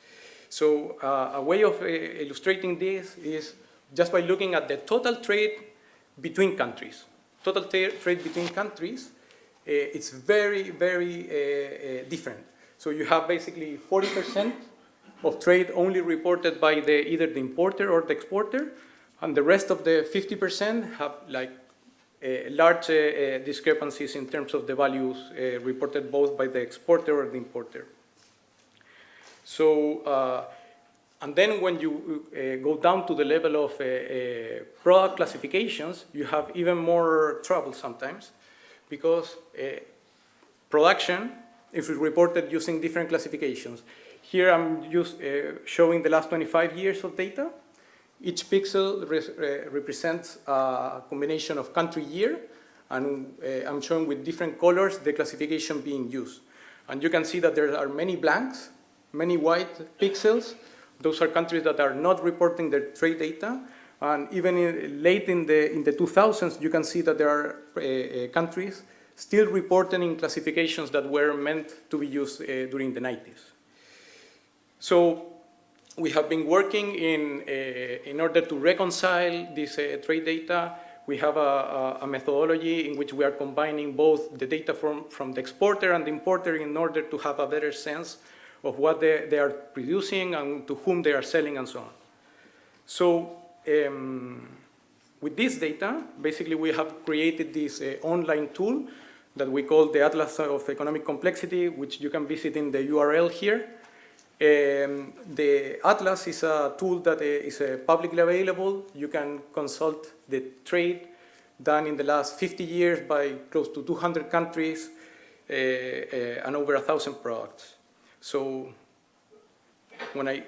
So a way of illustrating this is just by looking at the total trade between countries. Total trade between countries, it's very, very different. So you have basically 40% of trade only reported by either the importer or the exporter, and the rest of the 50% have like large discrepancies in terms of the values reported both by the exporter or the importer. So, and then when you go down to the level of product classifications, you have even more trouble sometimes, because production is reported using different classifications. Here I'm showing the last 25 years of data. Each pixel represents a combination of country year, and I'm showing with different colors the classification being used. And you can see that there are many blanks, many white pixels. Those are countries that are not reporting their trade data. And even late in the 2000s, you can see that there are countries still reporting in classifications that were meant to be used during the 90s. So we have been working in order to reconcile this trade data. We have a methodology in which we are combining both the data from the exporter and the importer in order to have a better sense of what they are producing and to whom they are selling and so on. So with this data, basically we have created this online tool that we call the Atlas of Economic Complexity, which you can visit in the URL here. The Atlas is a tool that is publicly available. You can consult the trade done in the last 50 years by close to 200 countries and over 1,000 products. So when I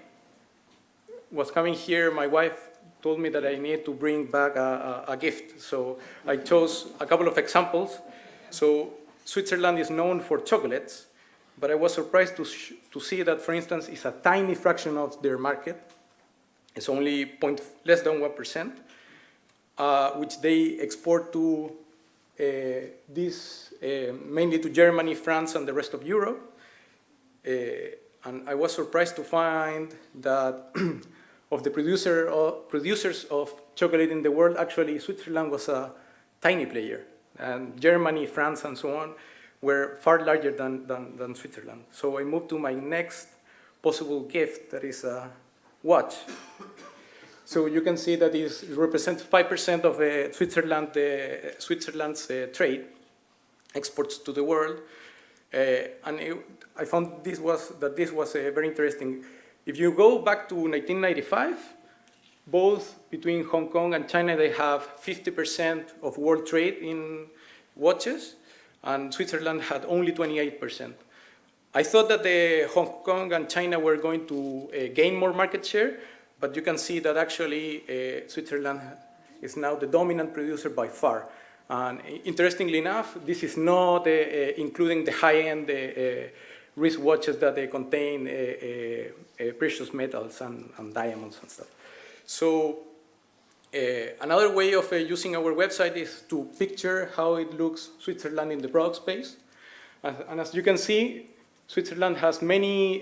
was coming here, my wife told me that I needed to bring back a gift. So I chose a couple of examples. So Switzerland is known for chocolates, but I was surprised to see that, for instance, it's a tiny fraction of their market. It's only less than 1%, which they export to mainly to Germany, France, and the rest of Europe. And I was surprised to find that of the producers of chocolate in the world, actually Switzerland was a tiny player. And Germany, France, and so on were far larger than Switzerland. So I moved to my next possible gift, that is a watch. So you can see that it represents 5% of Switzerland's trade, exports to the world. And I found this was very interesting. If you go back to 1995, both between Hong Kong and China, they have 50% of world trade in watches, and Switzerland had only 28%. I thought that Hong Kong and China were going to gain more market share, but you can see that actually Switzerland is now the dominant producer by far. And interestingly enough, this is not including the high-end wristwatches that they contain precious metals and diamonds and stuff. So another way of using our website is to picture how it looks Switzerland in the product space. And as you can see, Switzerland has many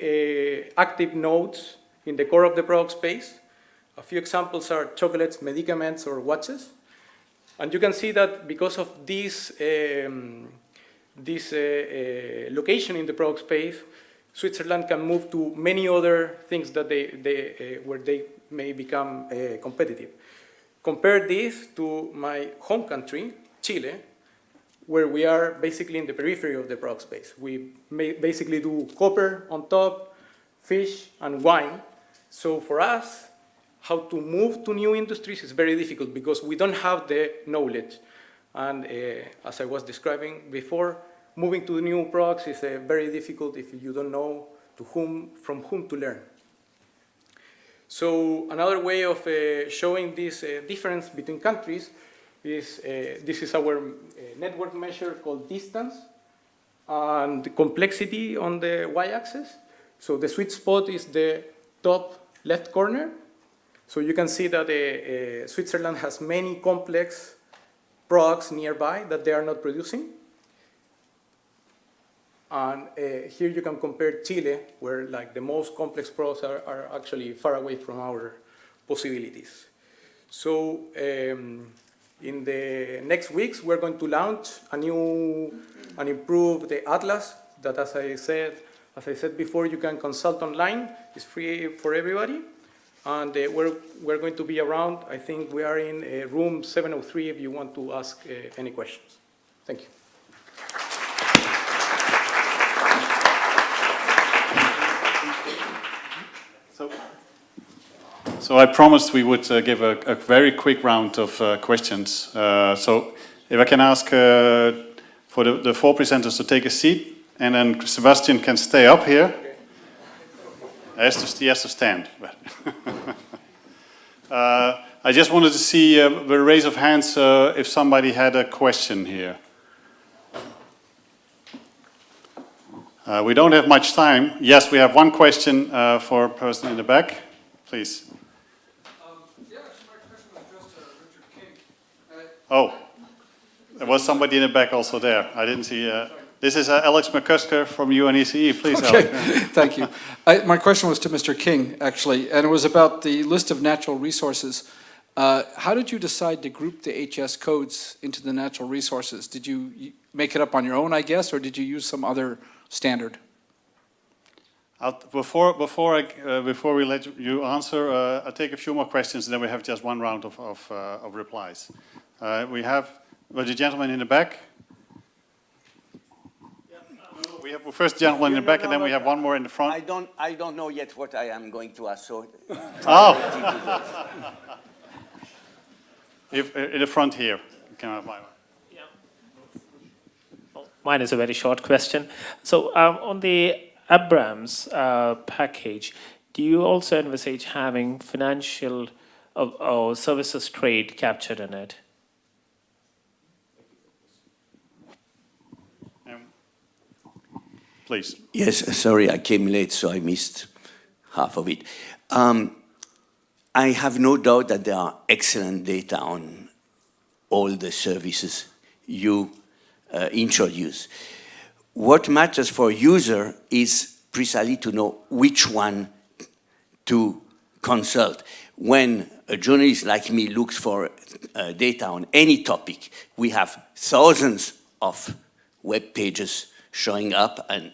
active nodes in the core of the product space. A few examples are chocolates, medicaments, or watches. And you can see that because of this location in the product space, Switzerland can move to many other things that where they may become competitive. Compare this to my home country, Chile, where we are basically in the periphery of the product space. We basically do copper on top, fish, and wine. So for us, how to move to new industries is very difficult because we don't have the knowledge. And as I was describing before, moving to new products is very difficult if you don't know from whom to learn. So another way of showing this difference between countries is this is our network measure called distance and the complexity on the y-axis. So the sweet spot is the top left corner. So you can see that Switzerland has many complex products nearby that they are not producing. And here you can compare Chile, where like the most complex products are actually far away from our possibilities. So in the next weeks, we're going to launch a new and improve the Atlas that, as I said before, you can consult online. It's free for everybody. And we're going to be around. I think we are in room 703 if you want to ask any questions. Thank you. So I promised we would give a very quick round of questions. So if I can ask for the four presenters to take a seat, and then Sebastian can stay up here. He has to stand. I just wanted to see with a raise of hands if somebody had a question here. We don't have much time. Yes, we have one question for a person in the back. Please. Yeah, actually my question was addressed to Richard King. Oh, there was somebody in the back also there. I didn't see. This is Alex McCusker from UNSD. Please, Okay, Alex. thank you. My question was to Mr. King, actually, and it was about the list of natural resources. How did you decide to group the HS codes into the natural resources? Did you make it up on your own, I guess, or did you use some other standard? Before we let you answer, I'll take a few more questions, and then we have just one round of replies. We have the gentleman in the back. We have the first gentleman in the back, and then we have one more in the front. I don't know yet what I am going to ask, so... If in the front here. Can I have mine? Yeah. Well, mine is a very short question. So on the Abrams package, do you also envisage having financial or services trade captured in it? Please. Yes, sorry, I came late, so I missed half of it. I have no doubt that there are excellent data on all the services you introduce. What matters for a user is precisely to know which one to consult. When a journalist like me looks for data on any topic, we have thousands of web pages showing up, and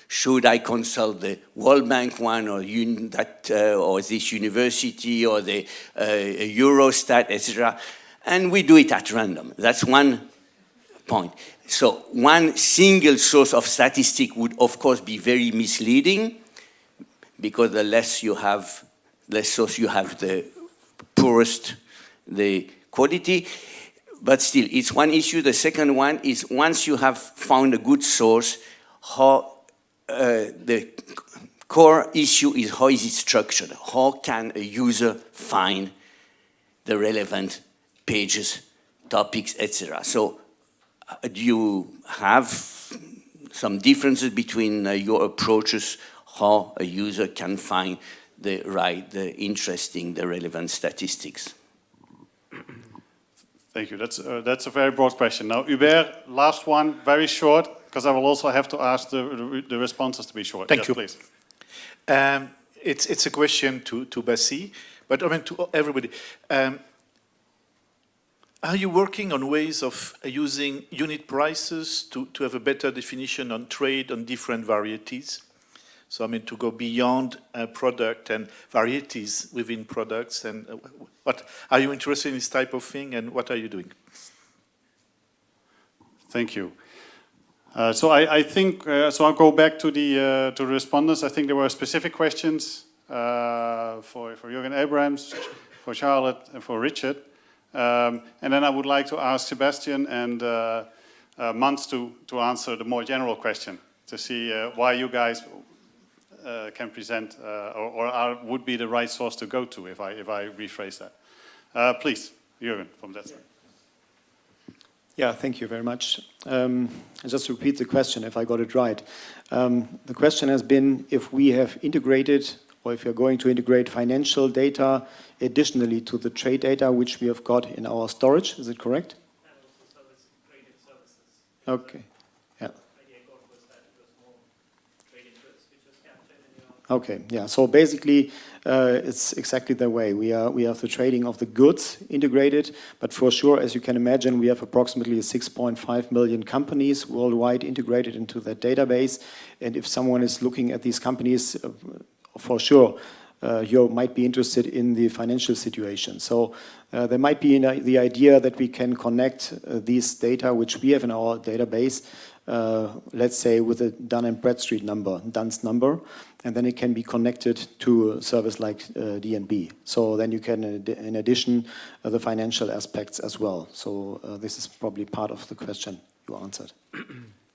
should I consult the World Bank one or this university or the Eurostat, etc.? And we do it at random. That's one point. So one single source of statistic would, of course, be very misleading, because the less source you have, the poorest the quality. But still, it's one issue. The second one is, once you have found a good source, the core issue is, how is it structured? How can a user find the relevant pages, topics, etc.? So do you have some differences between your approaches, how a user can find the interesting, the relevant statistics? Thank you. That's a very broad question. Now, Hubert, last one, very short, because I will also have to ask the responses to be short. Thank you. Please. It's a question to Bassi, but I mean to everybody. Are you working on ways of using unit prices to have a better definition on trade on different varieties? So I mean to go beyond product and varieties within products, and what are you interested in this type of thing, and what are you doing? Thank you. So I think so. I'll go back to the respondents. I think there were specific questions for Jürgen Abrams, for Charlotte, and for Richard. And then I would like to ask Sebastian and Mans to answer the more general question, to see why you guys can present or would be the right source to go to, if I rephrase that. Please, Jürgen, from that side. Yeah, thank you very much. I'll just repeat the question if I got it right. The question has been if we have integrated, or if you're going to integrate financial data additionally to the trade data which we have got in our storage. Is it correct? And also traded services. Okay. Yeah. Okay, yeah. So basically, it's exactly the way. We have the trading of the goods integrated, but for sure, as you can imagine, we have approximately 6.5 million companies worldwide integrated into that database. And if someone is looking at these companies, for sure, you might be interested in the financial situation. So there might be the idea that we can connect these data which we have in our database, let's say with a Dun & Bradstreet number, DUNS number, and then it can be connected to a service like DNB. So then you can, in addition, the financial aspects as well. So this is probably part of the question you answered.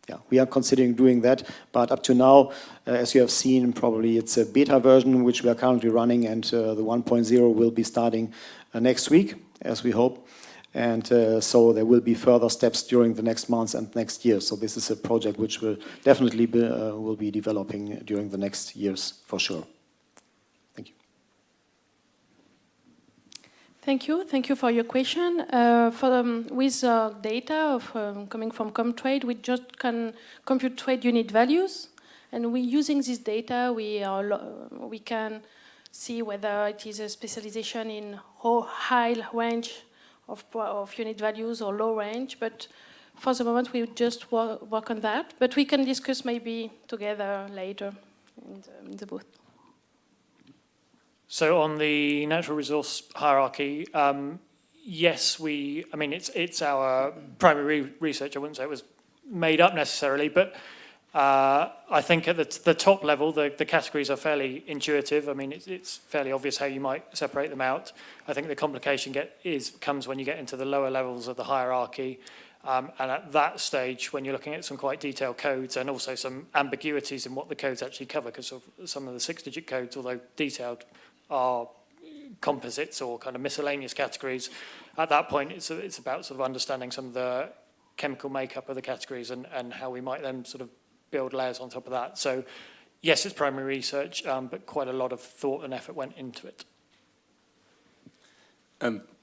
Yeah, we are considering doing that, but up to now, as you have seen, probably it's a beta version which we are currently running, and the 1.0 will be starting next week, as we hope. And so there will be further steps during the next months and next year. So this is a project which will definitely will be developing during the next years, for sure. Thank you. Thank you. Thank you for your question. With data of, coming from Comtrade, we just can compute trade unit values. And using this data, we can see whether it is a specialization in high range of unit values or low range. But for the moment, we just work on that. But we can discuss maybe together later in the booth. So on the natural resource hierarchy, yes, I mean, it's our primary research. I wouldn't say it was made up necessarily, but I think at the top level, the categories are fairly intuitive. I mean, it's fairly obvious how you might separate them out. I think the complication comes when you get into the lower levels of the hierarchy. And at that stage, when you're looking at some quite detailed codes and also some ambiguities in what the codes actually cover, because some of the 6-digit codes, although detailed, are composites or kind of miscellaneous categories. At that point, it's about sort of understanding some of the chemical makeup of the categories and how we might then sort of build layers on top of that. So yes, it's primary research, but quite a lot of thought and effort went into it.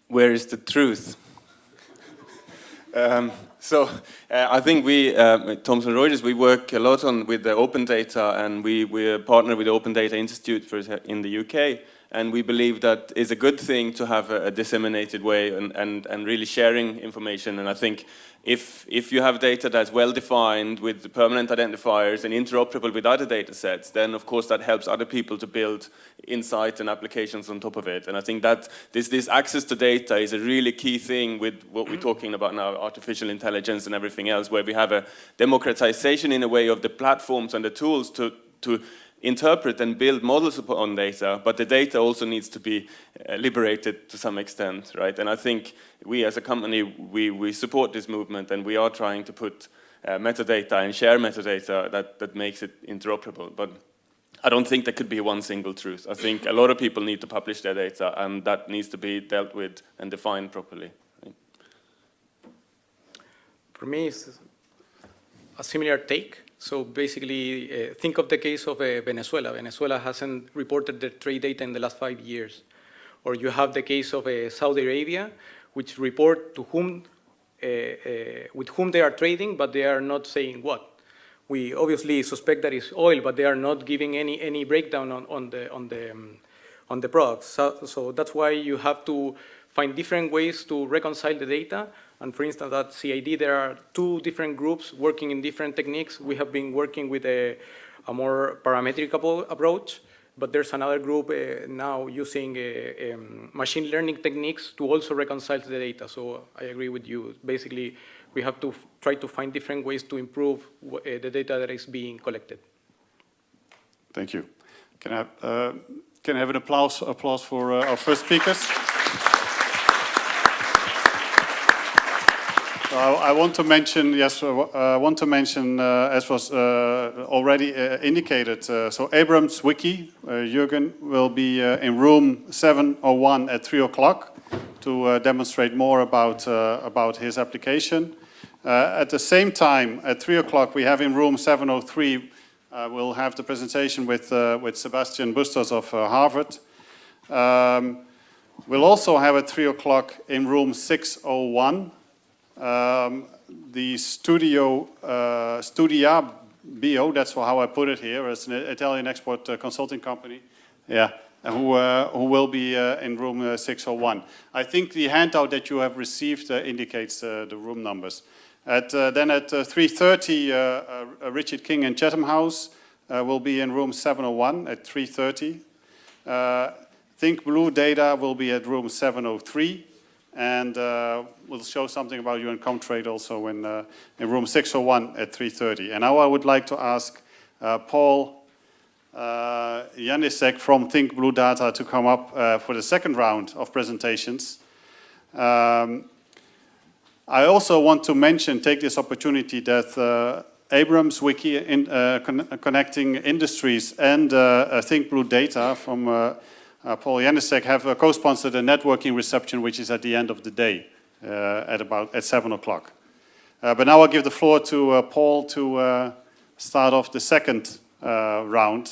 Where is the truth? I think we, Thomson Reuters, we work a lot with the open data, and we partner with the Open Data Institute in the UK, and we believe that is a good thing to have a disseminated way and really sharing information. And I think if you have data that's well defined with the permanent identifiers and interoperable with other data sets, then of course that helps other people to build insight and applications on top of it. And I think that this access to data is a really key thing with what we're talking about now, artificial intelligence and everything else, where we have a democratization in a way of the platforms and the tools to interpret and build models upon data, but the data also needs to be liberated to some extent, right? And I think we as a company, we support this movement, and we are trying to put metadata and share metadata that makes it interoperable. But I don't think there could be one single truth. I think a lot of people need to publish their data, and that needs to be dealt with and defined properly. For me, it's a similar take. So basically, think of the case of Venezuela. Venezuela hasn't reported their trade data in the last 5 years. Or you have the case of Saudi Arabia, which report to whom, with whom they are trading, but they are not saying what. We obviously suspect that it's oil, but they are not giving any breakdown on the products. So that's why you have to find different ways to reconcile the data. And for instance, at CID, there are 2 different groups working in different techniques. We have been working with a more parametric approach, but there's another group now using machine learning techniques to also reconcile the data. So I agree with you. Basically, we have to try to find different ways to improve the data that is being collected. Thank you. Can I have an applause for our first speakers? I want to mention, as was already indicated, so Abrams Wiki, Jürgen, will be in room 701 at 3 o'clock to demonstrate more about his application. At the same time, at 3 o'clock, we have in room 703, we'll have the presentation with Sebastian Bustos of Harvard. We'll also have at 3 o'clock in room 601, the Studia BO, that's how I put it here, as an Italian export consulting company. Yeah, who will be in room 601. I think the handout that you have received indicates the room numbers. Then at 3:30, Richard King and Chatham House will be in room 701 at 3:30. Think Blue Data will be at room 703. And we'll show something about UN Comtrade also in room 601 at 3:30. And now I would like to ask Paul Janisek from Think Blue Data to come up for the second round of presentations. I also want to take this opportunity that Abrams Wiki, Connecting Industries, and Think Blue Data from Paul Janisek have co-sponsored a networking reception, which is at the end of the day, at 7 o'clock. But now I'll give the floor to Paul to start off the second round.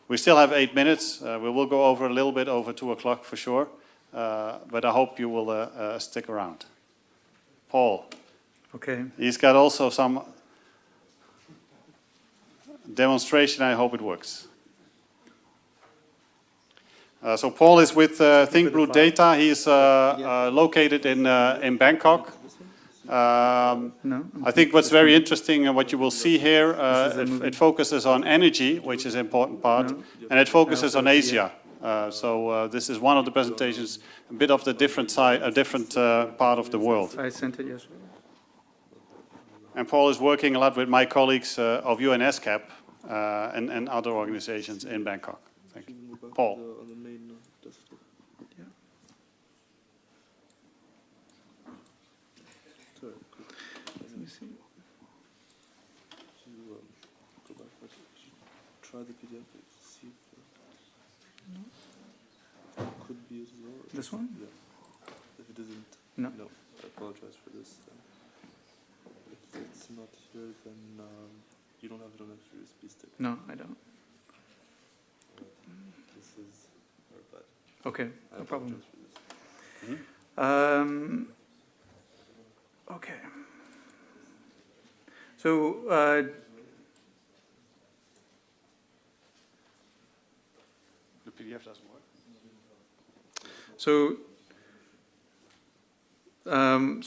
We still have 8 minutes. We will go over a little bit over 2 o'clock for sure, but I hope you will stick around. Paul. Okay. He's got also some demonstration. I hope it works. So Paul is with Think Blue Data. He's located in Bangkok. I think what's very interesting and what you will see here, it focuses on energy, which is an important part, and it focuses on Asia. So this is one of the presentations, a bit of the different side, a different part of the world. I sent it, yes. And Paul is working a lot with my colleagues of UNSCAP and other organizations in Bangkok. Thank you. Paul. Try the PDF, see if could be as well. This one? Yeah. If it isn't, no, I apologize for this. If it's not here, then you don't have it on a USB stick. No, I don't. This is very bad. Okay, no problem. Okay. So, the PDF doesn't work. So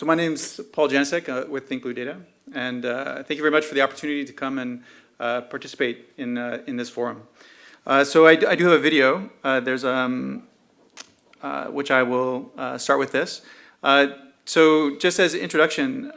my name's Paul Janicek with Think Blue Data, and thank you very much for the opportunity to come and participate in this forum. So I do have a video. There's which I will start with this. So just as an introduction,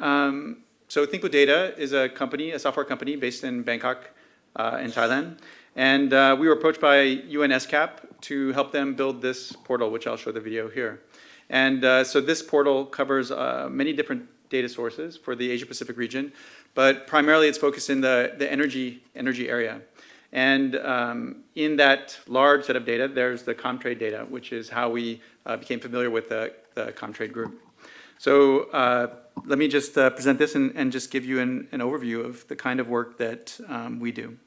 so Think Blue Data is a company, a software company based in Bangkok, in Thailand. And we were approached by UNSCAP to help them build this portal, which I'll show the video here. And so this portal covers many different data sources for the Asia-Pacific region, but primarily it's focused in the energy area. And in that large set of data, there's the Comtrade data, which is how we became familiar with the Comtrade group. So let me just present this and just give you an overview of the kind of work that we do.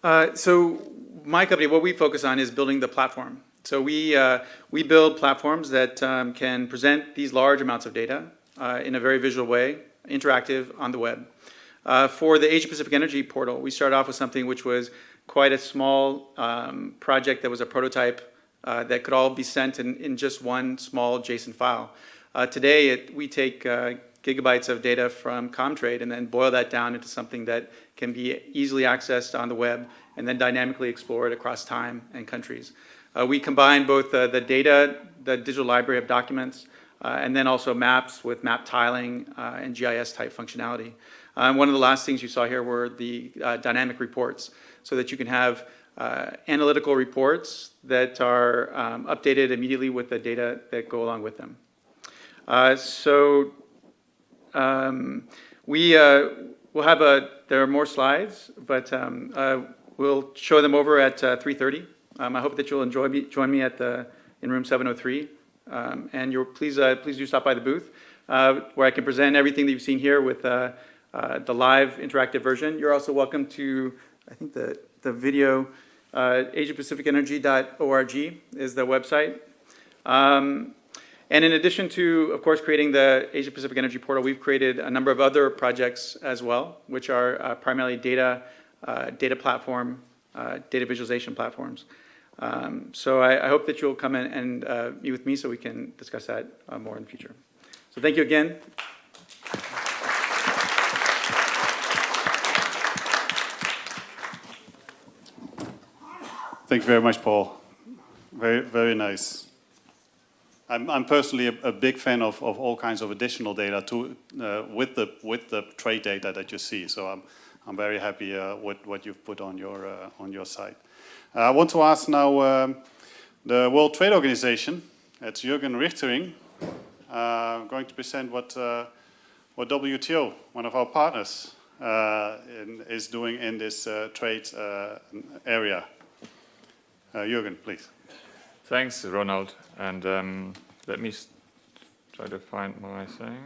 So my company, what we focus on is building the platform. So we build platforms that can present these large amounts of data in a very visual way, interactive on the web. For the Asia Pacific Energy Portal, we started off with something which was quite a small project that was a prototype that could all be sent in just one small JSON file. Today, we take gigabytes of data from Comtrade and then boil that down into something that can be easily accessed on the web and then dynamically explored across time and countries. We combine both the data, the digital library of documents, and then also maps with map tiling and GIS type functionality. One of the last things you saw here were the dynamic reports, so that you can have analytical reports that are updated immediately with the data that go along with them. We'll have there are more slides, but we'll show them over at 3:30. I hope that you'll join me in room 703. And please do stop by the booth where I can present everything that you've seen here with the live interactive version. You're also welcome to, I think the video, asiapacificenergy.org is the website. And in addition to, of course, creating the Asia Pacific Energy Portal, we've created a number of other projects as well, which are primarily data platform, data visualization platforms. So I hope that you'll come in and meet with me so we can discuss that more in the future. So thank you again. Thank you very much, Paul. Very, very nice. I'm personally a big fan of all kinds of additional data with the trade data that you see. So I'm very happy with what you've put on your site. I want to ask now the World Trade Organization. It's Jürgen Richtering going to present what WTO, one of our partners, is doing in this trade area. Jürgen, please. Thanks, Ronald. And let me try to find my thing.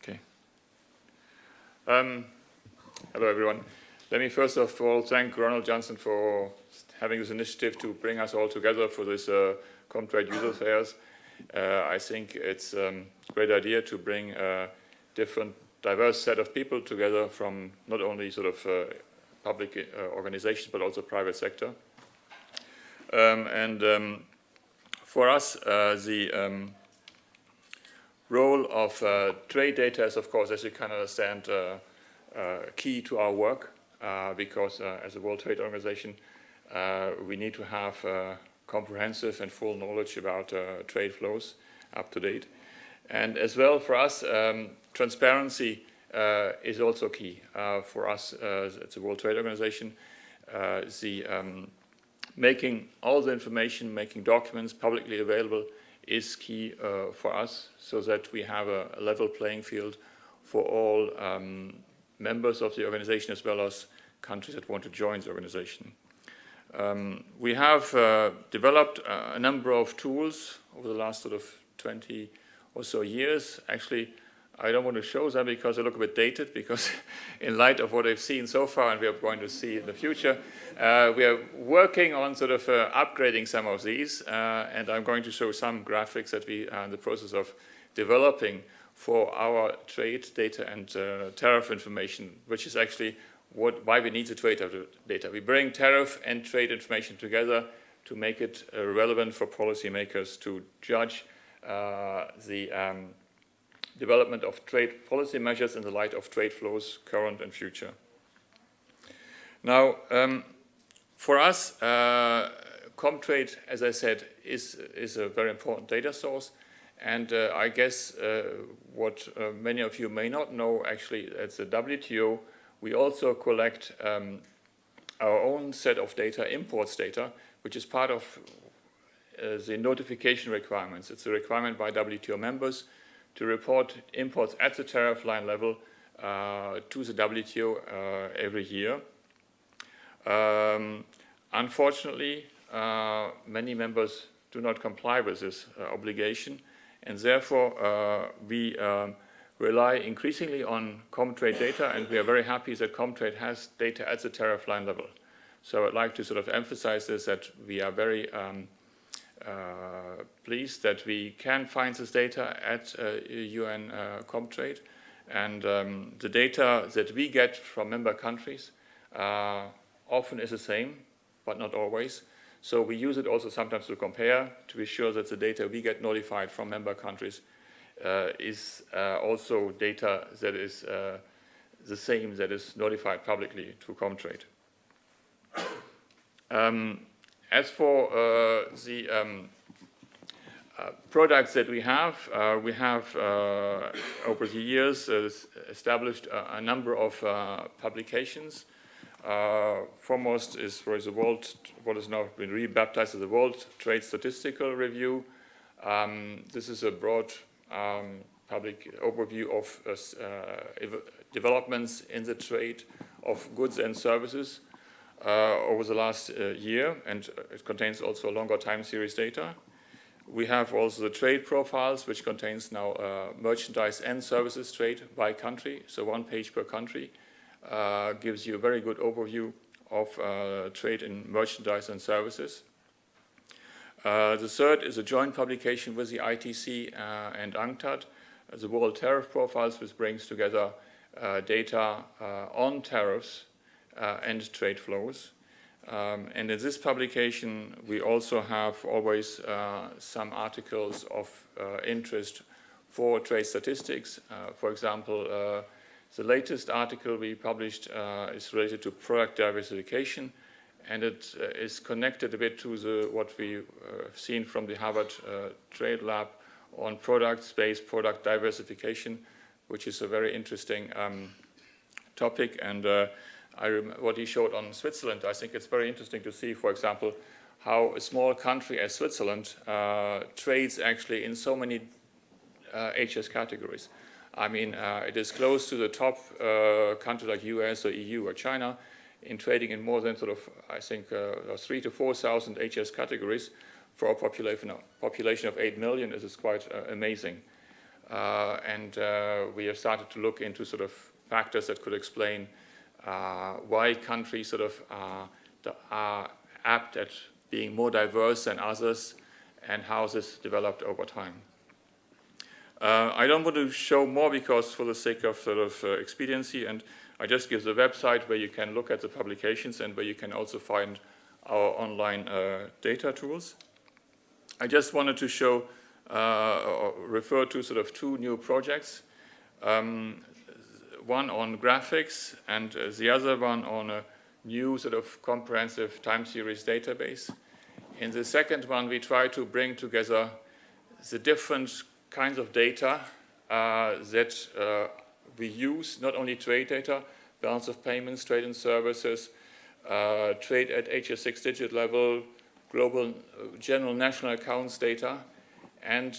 Okay. Hello, everyone. Let me first of all thank Ronald Jansen for having this initiative to bring us all together for this Comtrade user fairs. I think it's a great idea to bring a different, diverse set of people together from not only sort of public organizations, but also private sector. For us, the role of trade data is, of course, as you can understand, key to our work, because as a World Trade Organization, we need to have comprehensive and full knowledge about trade flows up to date. And as well for us, transparency is also key. For us, it's a World Trade Organization. Making all the information, making documents publicly available is key for us, so that we have a level playing field for all members of the organization, as well as countries that want to join the organization. We have developed a number of tools over the last sort of 20 or so years. Actually, I don't want to show them because they look a bit dated, because in light of what I've seen so far and we are going to see in the future, we are working on sort of upgrading some of these, and I'm going to show some graphics that we are in the process of developing for our trade data and tariff information, which is actually why we need the trade data. We bring tariff and trade information together to make it relevant for policymakers to judge the development of trade policy measures in the light of trade flows, current and future. Now, for us, Comtrade, as I said, is a very important data source. And I guess what many of you may not know, actually, at the WTO, we also collect our own set of data, imports data, which is part of the notification requirements. It's a requirement by WTO members to report imports at the tariff line level to the WTO every year. Unfortunately, many members do not comply with this obligation, and therefore we rely increasingly on Comtrade data, and we are very happy that Comtrade has data at the tariff line level. So I'd like to sort of emphasize this, that we are very pleased that we can find this data at UN Comtrade, and the data that we get from member countries often is the same, but not always. So we use it also sometimes to compare, to be sure that the data we get notified from member countries is also data that is the same that is notified publicly to Comtrade. As for the products that we have over the years established a number of publications. Foremost is for the world, what has now been rebaptized as the World Trade Statistical Review. This is a broad public overview of developments in the trade of goods and services over the last year, and it contains also longer time series data. We have also the trade profiles, which contains now merchandise and services trade by country, so 1 page per country. Gives you a very good overview of trade in merchandise and services. The third is a joint publication with the ITC and UNCTAD, the World Tariff Profiles, which brings together data on tariffs and trade flows. And in this publication, we also have always some articles of interest for trade statistics. For example, the latest article we published is related to product diversification, and it is connected a bit to what we have seen from the Harvard Trade Lab on product-based product diversification, which is a very interesting topic. And what he showed on Switzerland, I think it's very interesting to see, for example, how a small country as Switzerland trades actually in so many HS categories. I mean, it is close to the top country like US or EU or China in trading in more than sort of, I think, 3,000 to 4,000 HS categories for a population of 8 million. This is quite amazing. And we have started to look into sort of factors that could explain why countries sort of are apt at being more diverse than others and how this developed over time. I don't want to show more because for the sake of sort of expediency, and I just give the website where you can look at the publications and where you can also find our online data tools. I just wanted to show or refer to sort of 2 new projects, one on graphics and the other one on a new sort of comprehensive time series database. In the second one, we try to bring together the different kinds of data that we use, not only trade data, balance of payments, trade and services, trade at HS6 digit level, global general national accounts data, and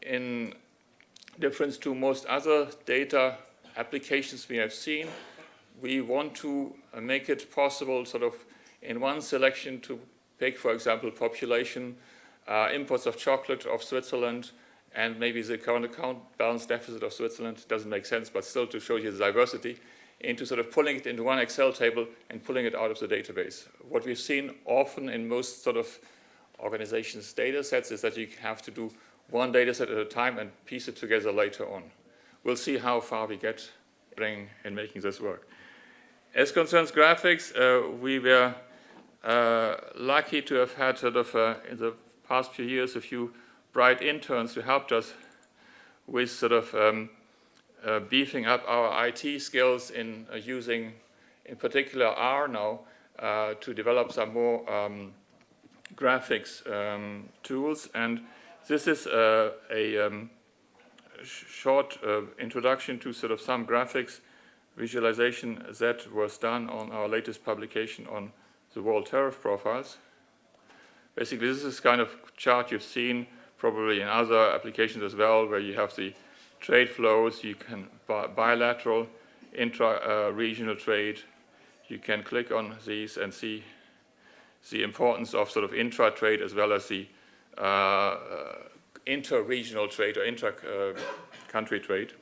in difference to most other data applications we have seen, we want to make it possible sort of in one selection to pick, for example, population, imports of chocolate of Switzerland, and maybe the current account balance deficit of Switzerland. Doesn't make sense, but still to show you the diversity, into sort of pulling it into one Excel table and pulling it out of the database. What we've seen often in most sort of organizations' data sets is that you have to do one data set at a time and piece it together later on. We'll see how far we get in making this work. As concerns graphics, we were lucky to have had sort of in the past few years a few bright interns who helped us with sort of beefing up our IT skills in using, in particular, R now to develop some more graphics tools. And this is a short introduction to sort of some graphics visualization that was done on our latest publication on the world tariff profiles. Basically, this is kind of chart you've seen probably in other applications as well, where you have the trade flows, you can bilateral, intra-regional trade. You can click on these and see the importance of sort of intra-trade as well as the inter-regional trade or intra-country trade.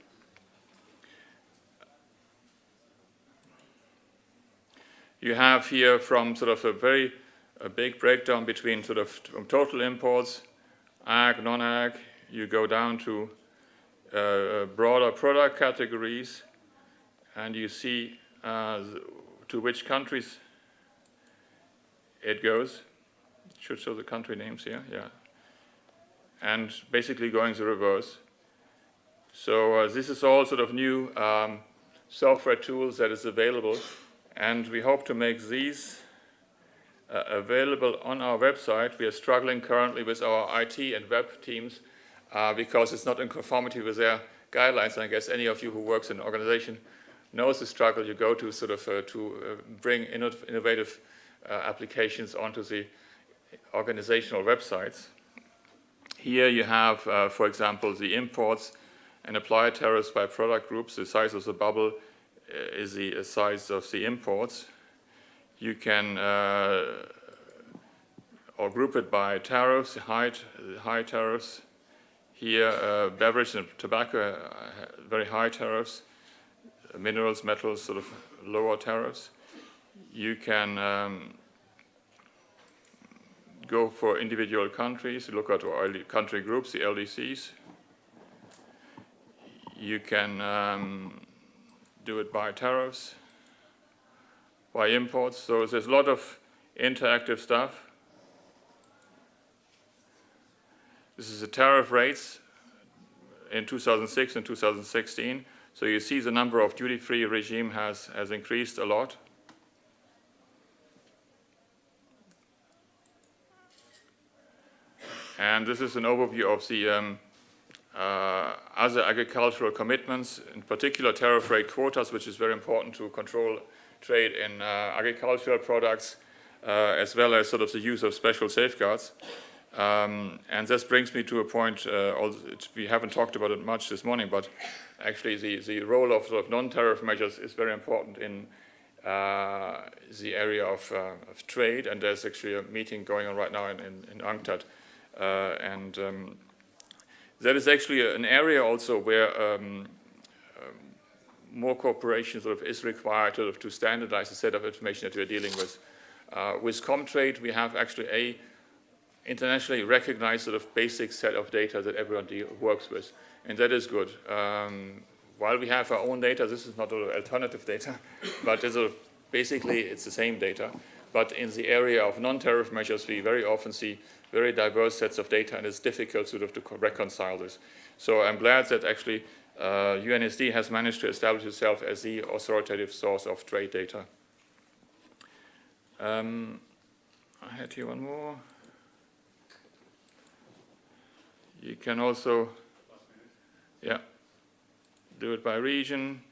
You have here from sort of a big breakdown between sort of total imports, ag, non-ag. You go down to broader product categories, and you see to which countries it goes. It should show the country names here, yeah. And basically going the reverse. So this is all sort of new software tools that is available, and we hope to make these available on our website. We are struggling currently with our IT and web teams because it's not in conformity with their guidelines. And I guess any of you who works in an organization knows the struggle you go to sort of to bring innovative applications onto the organizational websites. Here you have, for example, the imports and applied tariffs by product groups. The size of the bubble is the size of the imports. You can or group it by tariffs, high tariffs. Here, beverage and tobacco, very high tariffs. Minerals, metals, sort of lower tariffs. You can go for individual countries, look at our country groups, the LDCs. You can do it by tariffs, by imports. So there's a lot of interactive stuff. This is the tariff rates in 2006 and 2016. So you see the number of duty-free regime has increased a lot. And this is an overview of the other agricultural commitments, in particular tariff rate quotas, which is very important to control trade in agricultural products, as well as sort of the use of special safeguards. And this brings me to a point, we haven't talked about it much this morning, but actually the role of sort of non-tariff measures is very important in the area of trade, and there's actually a meeting going on right now in UNCTAD. That is actually an area also where more cooperation sort of is required to standardize the set of information that we're dealing with. With Comtrade, we have actually a internationally recognized sort of basic set of data that everyone works with, and that is good. While we have our own data, this is not alternative data, but it's basically it's the same data. But in the area of non-tariff measures, we very often see very diverse sets of data, and it's difficult sort of to reconcile this. So I'm glad that actually UNSD has managed to establish itself as the authoritative source of trade data. I had here one more. You can also, yeah, do it by region.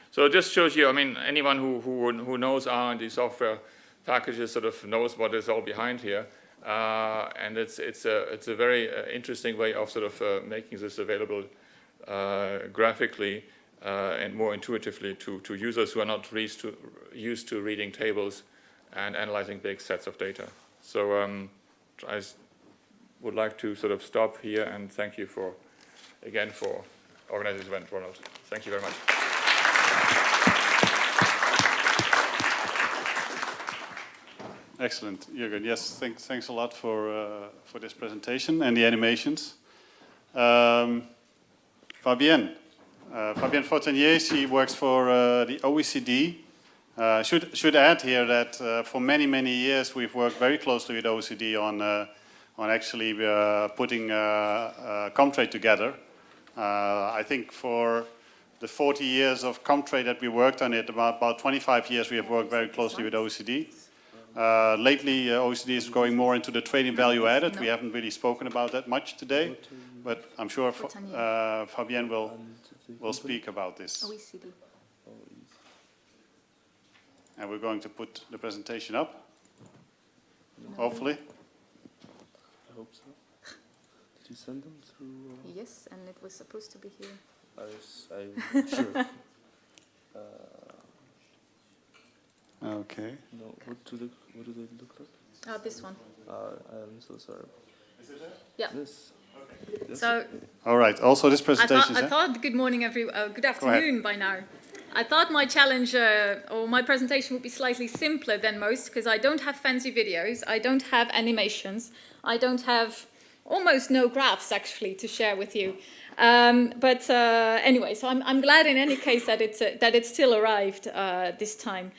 So it just shows you, I mean, anyone who knows R&D software packages sort of knows what is all behind here. And it's a very interesting way of sort of making this available graphically and more intuitively to users who are not used to reading tables and analyzing big sets of data. So I would like to sort of stop here and thank you again for organizing this event, Ronald. Thank you very much. Excellent, Jürgen. Yes, thanks a lot for this presentation and the animations. Fabienne Fortenier, she works for the OECD. Should add here that for many years we've worked very closely with OECD on actually putting Comtrade together. I think for the 40 years of Comtrade that we worked on it, about 25 years we have worked very closely with OECD. Lately, OECD is going more into the trading value added. We haven't really spoken about that much today, but I'm sure Fabienne will speak about this. OECD. And we're going to put the presentation up, hopefully. I hope so. Did you send them through? Yes, and it was supposed to be here. I'm sure. Okay. No, what do they look like? This one. I'm so sorry. Is it there? Yeah. This. Okay. So. All right. Also, this presentation. I thought good morning, good afternoon by now. I thought my challenge or my presentation would be slightly simpler than most because I don't have fancy videos, I don't have animations, I don't have almost no graphs actually to share with you. Anyway, so I'm glad in any case that it still arrived this time.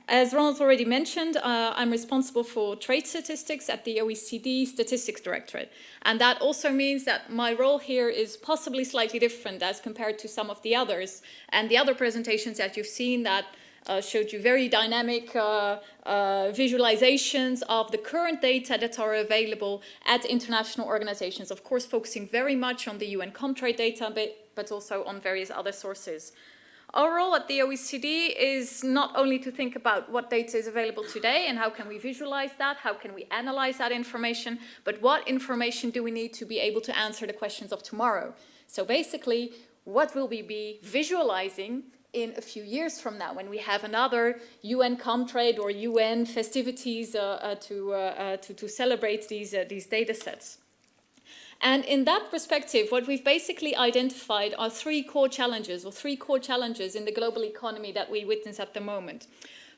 As Ronald already mentioned, I'm responsible for trade statistics at the OECD Statistics Directorate. And that also means that my role here is possibly slightly different as compared to some of the others. And the other presentations that you've seen that showed you very dynamic visualizations of the current data that are available at international organizations, of course focusing very much on the UN Comtrade data, but also on various other sources. Our role at the OECD is not only to think about what data is available today and how can we visualize that, how can we analyze that information, but what information do we need to be able to answer the questions of tomorrow. So basically, what will we be visualizing in a few years from now when we have another UN Comtrade or UN festivities to celebrate these data sets. And in that perspective, what we've basically identified are three core challenges in the global economy that we witness at the moment.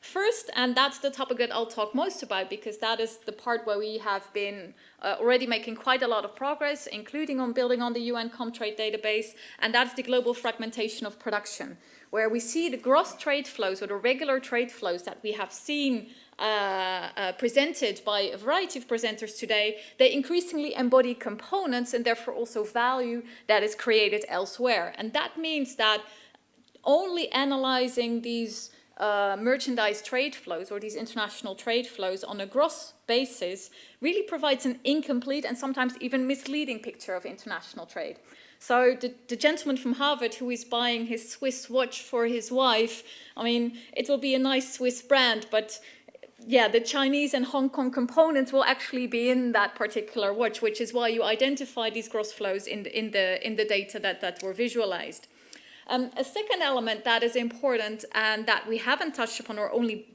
First, and that's the topic that I'll talk most about because that is the part where we have been already making quite a lot of progress, including on building on the UN Comtrade database, and that's the global fragmentation of production, where we see the gross trade flows or the regular trade flows that we have seen presented by a variety of presenters today, they increasingly embody components and therefore also value that is created elsewhere. And that means that only analyzing these merchandise trade flows or these international trade flows on a gross basis really provides an incomplete and sometimes even misleading picture of international trade. So the gentleman from Harvard who is buying his Swiss watch for his wife, I mean, it will be a nice Swiss brand, but yeah, the Chinese and Hong Kong components will actually be in that particular watch, which is why you identify these gross flows in the data that were visualized. A second element that is important and that we haven't touched upon or only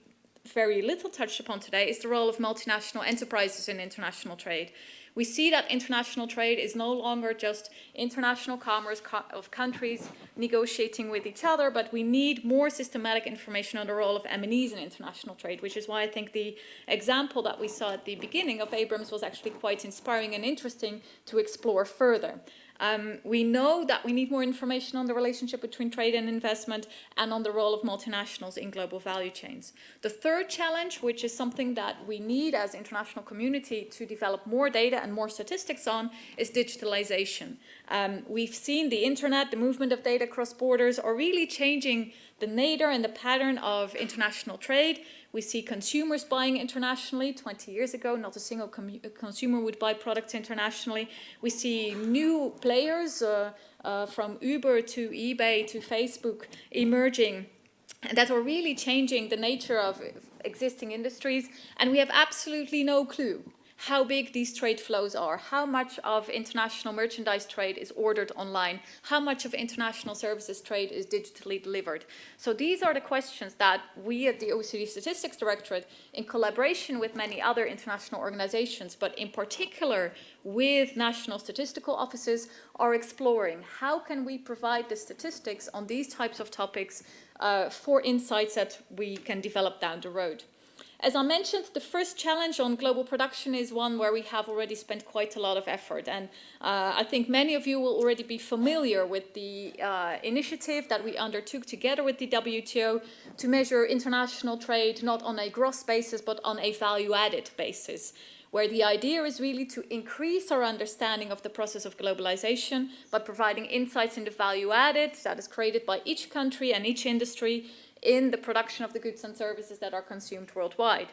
very little touched upon today is the role of multinational enterprises in international trade. We see that international trade is no longer just international commerce of countries negotiating with each other, but we need more systematic information on the role of MNEs in international trade, which is why I think the example that we saw at the beginning of Abrams was actually quite inspiring and interesting to explore further. We know that we need more information on the relationship between trade and investment and on the role of multinationals in global value chains. The third challenge, which is something that we need as international community to develop more data and more statistics on, is digitalization. We've seen the internet, the movement of data across borders are really changing the nature and the pattern of international trade. We see consumers buying internationally. 20 years ago, not a single consumer would buy products internationally. We see new players from Uber to eBay to Facebook emerging and that are really changing the nature of existing industries. And we have absolutely no clue how big these trade flows are, how much of international merchandise trade is ordered online, how much of international services trade is digitally delivered. So these are the questions that we at the OECD Statistics Directorate, in collaboration with many other international organizations, but in particular with national statistical offices, are exploring. How can we provide the statistics on these types of topics for insights that we can develop down the road? As I mentioned, the first challenge on global production is one where we have already spent quite a lot of effort. And I think many of you will already be familiar with the initiative that we undertook together with the WTO to measure international trade not on a gross basis, but on a value-added basis, where the idea is really to increase our understanding of the process of globalization by providing insights into value added that is created by each country and each industry in the production of the goods and services that are consumed worldwide.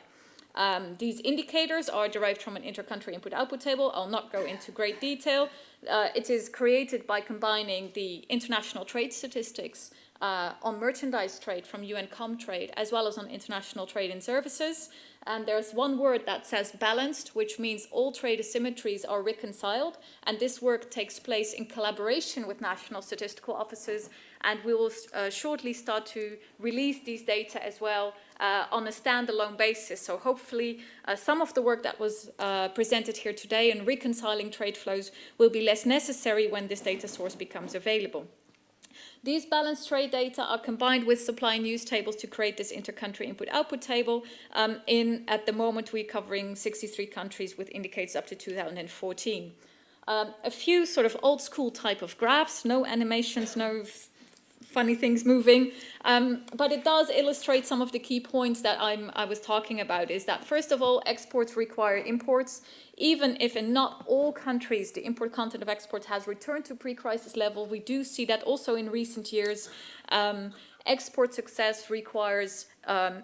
These indicators are derived from an inter-country input-output table. I'll not go into great detail. It is created by combining the international trade statistics on merchandise trade from UN Comtrade, as well as on international trade in services. And there's one word that says balanced, which means all trade asymmetries are reconciled. And this work takes place in collaboration with national statistical offices. And we will shortly start to release these data as well on a standalone basis. So hopefully some of the work that was presented here today in reconciling trade flows will be less necessary when this data source becomes available. These balanced trade data are combined with supply news tables to create this inter-country input-output table. At the moment, we're covering 63 countries with indicators up to 2014. A few sort of old-school type of graphs, no animations, no funny things moving, but it does illustrate some of the key points that I was talking about, is that first of all, exports require imports. Even if in not all countries the import content of exports has returned to pre-crisis level, we do see that also in recent years export success requires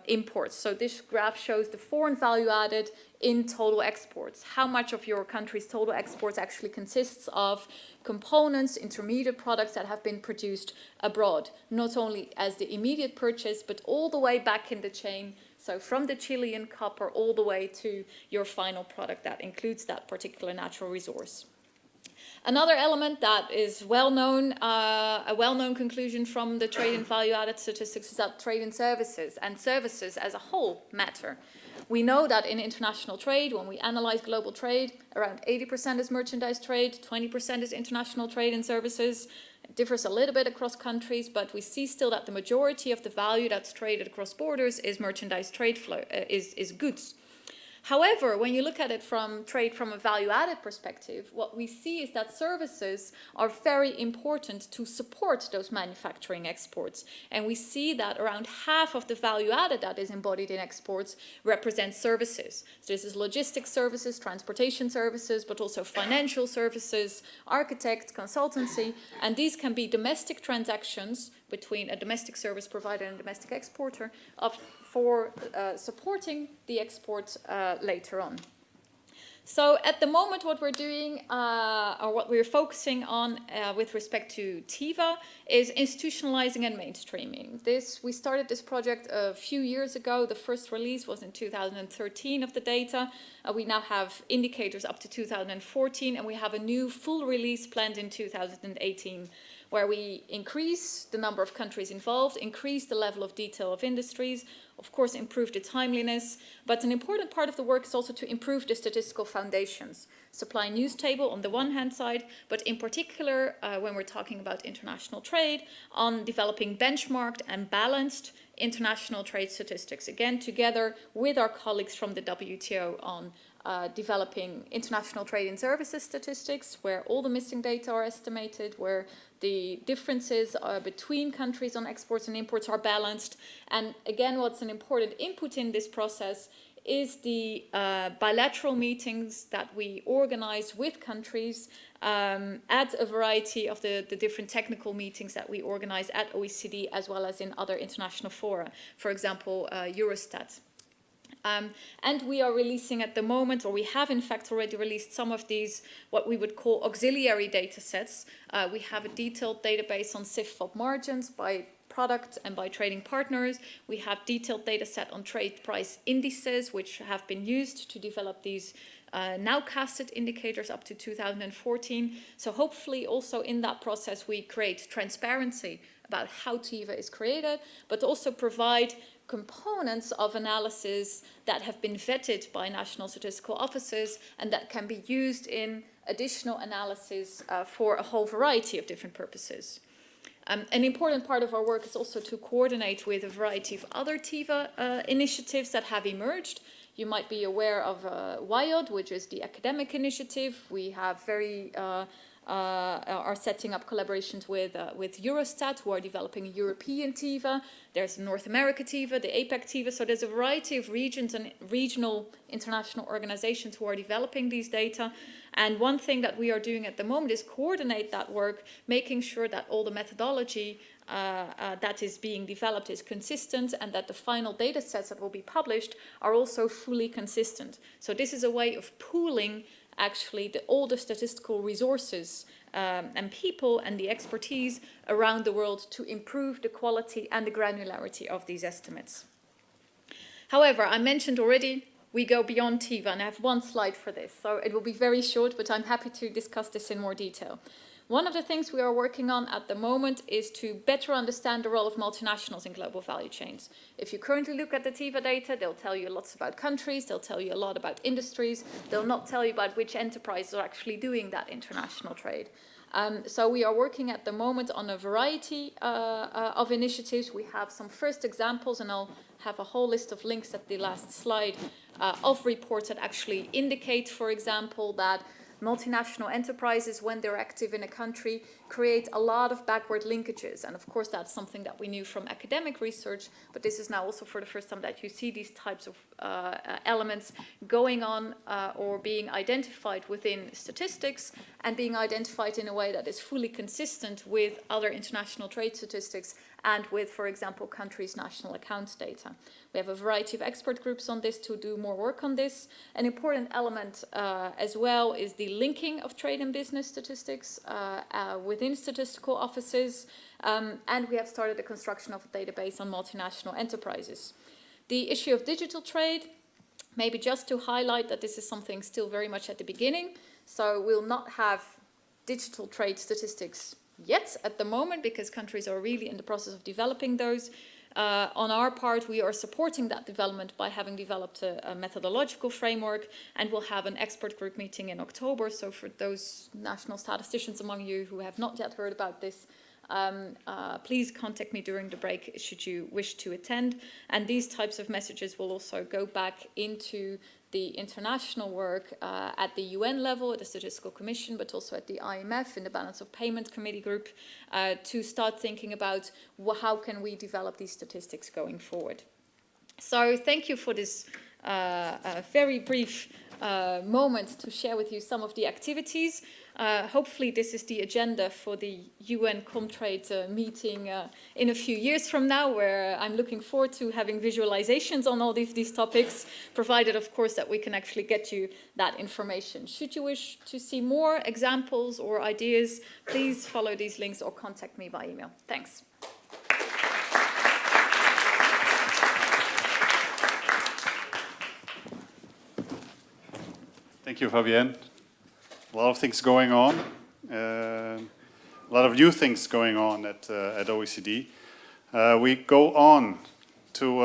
imports. So this graph shows the foreign value added in total exports. How much of your country's total exports actually consists of components, intermediate products that have been produced abroad, not only as the immediate purchase, but all the way back in the chain. So from the Chilean copper all the way to your final product that includes that particular natural resource. Another element that is well known, a well-known conclusion from the trade and value-added statistics, is that trade and services as a whole matter. We know that in international trade, when we analyze global trade, around 80% is merchandise trade, 20% is international trade and services. It differs a little bit across countries, but we see still that the majority of the value that's traded across borders is merchandise trade flow, is goods. However, when you look at it from trade from a value-added perspective, what we see is that services are very important to support those manufacturing exports. And we see that around half of the value-added that is embodied in exports represents services. So this is logistics services, transportation services, but also financial services, architect, consultancy, and these can be domestic transactions between a domestic service provider and a domestic exporter for supporting the export later on. So at the moment what we're doing, or what we're focusing on with respect to TIVA, is institutionalizing and mainstreaming. We started this project a few years ago. The first release was in 2013 of the data. We now have indicators up to 2014, and we have a new full release planned in 2018. Where we increase the number of countries involved, increase the level of detail of industries, of course improve the timeliness, but an important part of the work is also to improve the statistical foundations. Supply news table on the one hand side, but in particular when we're talking about international trade, on developing benchmarked and balanced international trade statistics, again together with our colleagues from the WTO on developing international trade and services statistics, where all the missing data are estimated, where the differences between countries on exports and imports are balanced. And again, what's an important input in this process is the bilateral meetings that we organize with countries at a variety of the different technical meetings that we organize at OECD as well as in other international fora, for example, Eurostat. And we are releasing at the moment, or we have in fact already released some of these, what we would call auxiliary data sets. We have a detailed database on CIF-FOB margins by product and by trading partners. We have detailed data set on trade price indices, which have been used to develop these nowcasted indicators up to 2014. So hopefully also in that process we create transparency about how TIVA is created, but also provide components of analysis that have been vetted by national statistical offices and that can be used in additional analysis for a whole variety of different purposes. An important part of our work is also to coordinate with a variety of other TIVA initiatives that have emerged. You might be aware of WIOD, which is the academic initiative. We have are setting up collaborations with Eurostat, who are developing a European TIVA. There's North America TIVA, the APEC TIVA. So there's a variety of regions and regional international organizations who are developing these data. And one thing that we are doing at the moment is coordinate that work, making sure that all the methodology that is being developed is consistent and that the final data sets that will be published are also fully consistent. So this is a way of pooling actually all the statistical resources and people and the expertise around the world to improve the quality and the granularity of these estimates. However, I mentioned already, we go beyond TIVA, and I have one slide for this, so it will be very short, but I'm happy to discuss this in more detail. One of the things we are working on at the moment is to better understand the role of multinationals in global value chains. If you currently look at the TIVA data, they'll tell you lots about countries, they'll tell you a lot about industries, they'll not tell you about which enterprises are actually doing that international trade. So we are working at the moment on a variety of initiatives. We have some first examples, and I'll have a whole list of links at the last slide of reports that actually indicate, for example, that multinational enterprises, when they're active in a country, create a lot of backward linkages. And of course, that's something that we knew from academic research, but this is now also for the first time that you see these types of elements going on or being identified within statistics and being identified in a way that is fully consistent with other international trade statistics and with, for example, countries' national accounts data. We have a variety of expert groups on this to do more work on this. An important element as well is the linking of trade and business statistics within statistical offices, and we have started the construction of a database on multinational enterprises. The issue of digital trade, maybe just to highlight that this is something still very much at the beginning, so we'll not have digital trade statistics yet at the moment because countries are really in the process of developing those. On our part, we are supporting that development by having developed a methodological framework, and we'll have an expert group meeting in October. So for those national statisticians among you who have not yet heard about this, please contact me during the break should you wish to attend. And these types of messages will also go back into the international work at the UN level, at the Statistical Commission, but also at the IMF in the Balance of Payment Committee group to start thinking about how can we develop these statistics going forward. So thank you for this very brief moment to share with you some of the activities. Hopefully this is the agenda for the UN Comtrade meeting in a few years from now, where I'm looking forward to having visualizations on all these topics, provided of course that we can actually get you that information. Should you wish to see more examples or ideas, please follow these links or contact me by email. Thanks. Thank you, Fabienne. A lot of things going on, a lot of new things going on at OECD. We go on to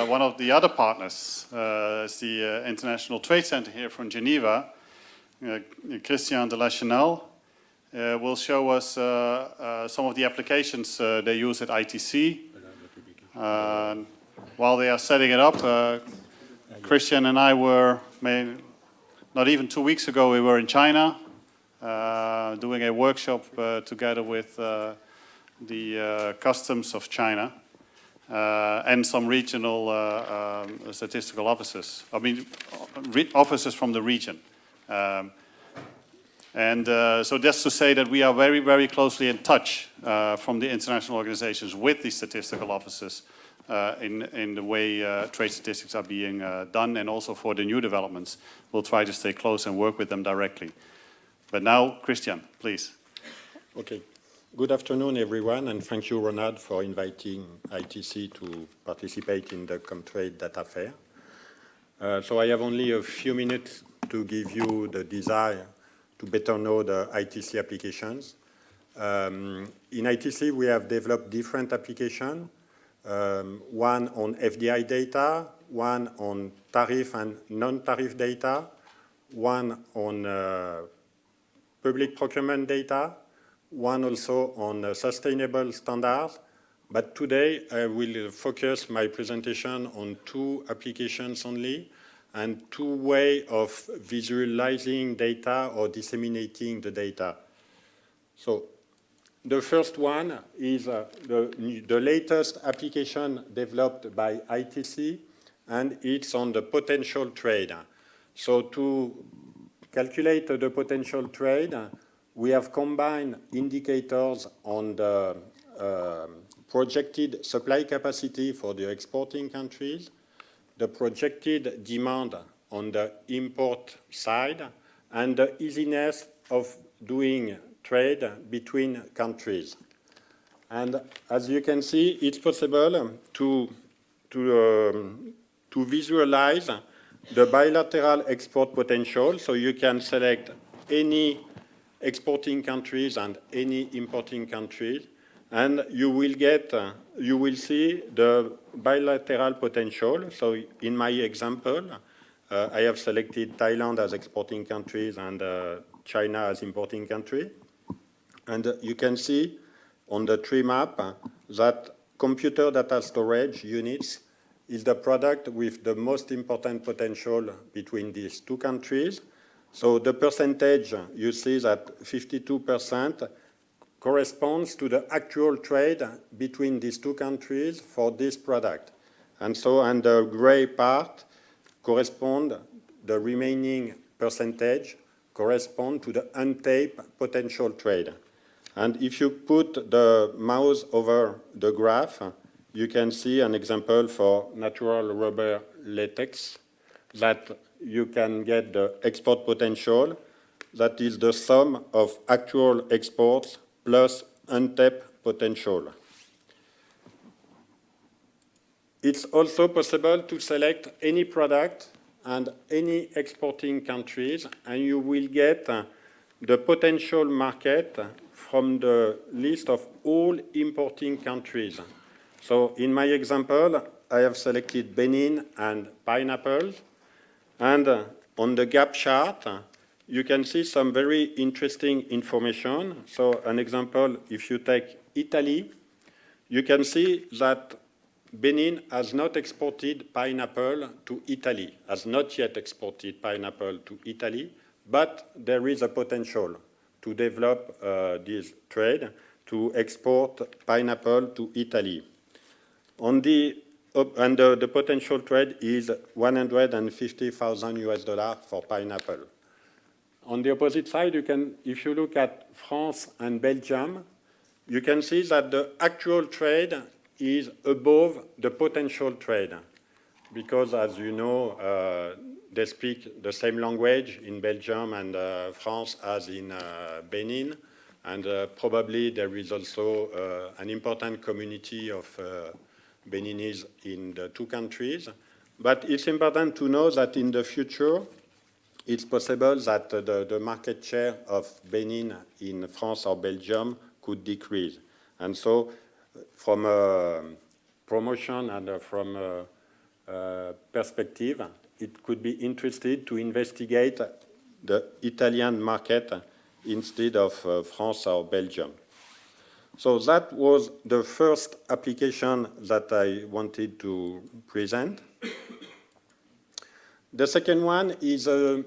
one of the other partners, the International Trade Center here from Geneva. Christian de la Chenelle will show us some of the applications they use at ITC. While they are setting it up, Christian and I were, not even 2 weeks ago, we were in China doing a workshop together with the customs of China and some regional statistical officers. I mean, officers from the region. So just to say that we are very, very closely in touch from the international organizations with the statistical officers in the way trade statistics are being done, and also for the new developments. We'll try to stay close and work with them directly. But now, Christian, please. Okay. Good afternoon, everyone, and thank you, Ronald, for inviting ITC to participate in the Comtrade Data Fair. So I have only a few minutes to give you the desire to better know the ITC applications. In ITC, we have developed different applications. One on FDI data, one on tariff and non-tariff data, one on public procurement data, one also on sustainable standards. But today I will focus my presentation on two applications only and two ways of visualizing data or disseminating the data. So the first one is the latest application developed by ITC, and it's on the potential trade. So to calculate the potential trade, we have combined indicators on the projected supply capacity for the exporting countries, the projected demand on the import side, and the easiness of doing trade between countries. And as you can see, it's possible to visualize the bilateral export potential. So you can select any exporting countries and any importing countries, and you will see the bilateral potential. So in my example, I have selected Thailand as exporting countries and China as importing country. And you can see on the tree map that computer data storage units is the product with the most important potential between these two countries. So the percentage, you see that 52% corresponds to the actual trade between these two countries for this product. And so, and the gray part correspond, the remaining percentage correspond to the untapped potential trade. And if you put the mouse over the graph, you can see an example for natural rubber latex that you can get the export potential. That is the sum of actual exports plus untapped potential. It's also possible to select any product and any exporting countries, and you will get the potential market from the list of all importing countries. So in my example, I have selected Benin and pineapple. And on the gap chart, you can see some very interesting information. So an example, if you take Italy, you can see that Benin has not exported pineapple to Italy, has not yet exported pineapple to Italy, but there is a potential to develop this trade, to export pineapple to Italy. And the potential trade is $150,000 for pineapple. On the opposite side, you can, if you look at France and Belgium, you can see that the actual trade is above the potential trade, because as you know, they speak the same language in Belgium and France as in Benin, and probably there is also an important community of Beninese in the two countries. But it's important to know that in the future, it's possible that the market share of Benin in France or Belgium could decrease. And so from a promotion and from a perspective, it could be interesting to investigate the Italian market instead of France or Belgium. So that was the first application that I wanted to present. The second one is a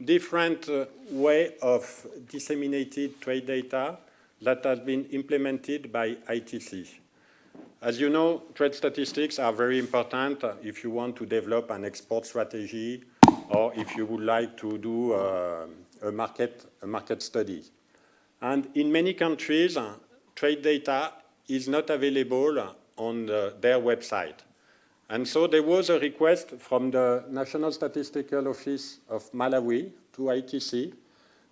different way of disseminated trade data that has been implemented by ITC. As you know, trade statistics are very important if you want to develop an export strategy or if you would like to do a market study. And in many countries, trade data is not available on their website. And so there was a request from the National Statistical Office of Malawi to ITC,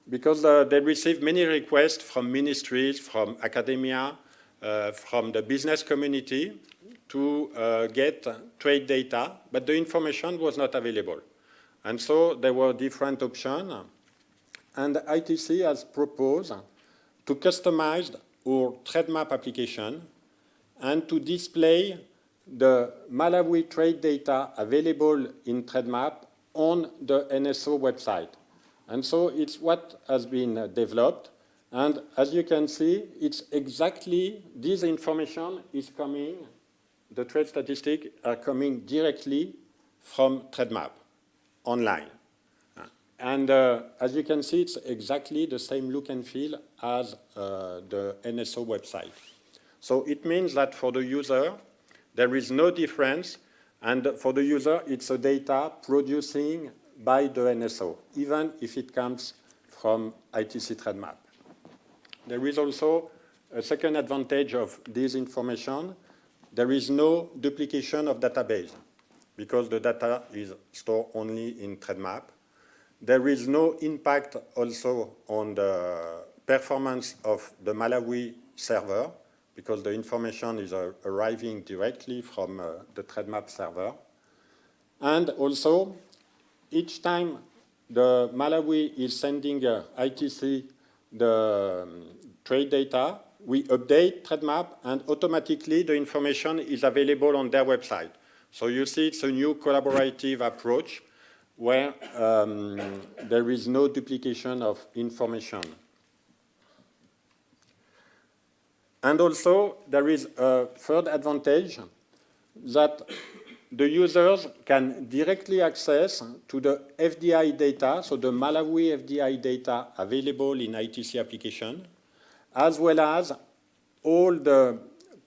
because they received many requests from ministries, from academia, from the business community to get trade data, but the information was not available. And so there were different options. And ITC has proposed to customize our trade map application and to display the Malawi trade data available in trade map on the NSO website. And so it's what has been developed. And as you can see, it's exactly this information is coming, the trade statistics are coming directly from trade map online. And as you can see, it's exactly the same look and feel as the NSO website. So it means that for the user, there is no difference. And for the user, it's a data producing by the NSO, even if it comes from ITC trade map. There is also a second advantage of this information. There is no duplication of database because the data is stored only in trade map. there is no impact also on the performance of the Malawi server, because the information is arriving directly from the TradeMap server. And also, each time the Malawi is sending ITC the trade data, we update TradeMap, and automatically the information is available on their website. So you see it's a new collaborative approach where there is no duplication of information. And also, there is a third advantage that the users can directly access to the FDI data, so the Malawi FDI data available in ITC application, as well as all the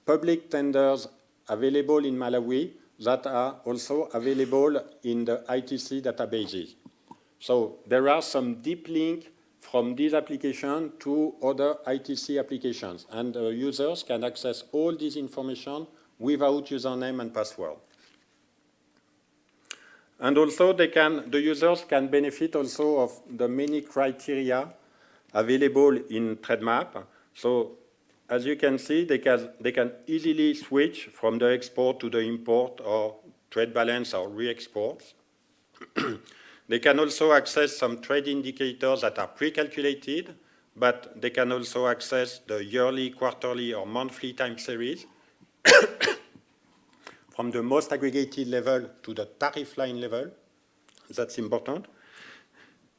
public tenders available in Malawi that are also available in the ITC databases. So there are some deep links from this application to other ITC applications, and users can access all this information without username and password. And also the users can benefit also of the many criteria available in TradeMap. So as you can see, they can easily switch from the export to the import or trade balance or re-exports. They can also access some trade indicators that are pre-calculated, but they can also access the yearly, quarterly, or monthly time series from the most aggregated level to the tariff line level. That's important.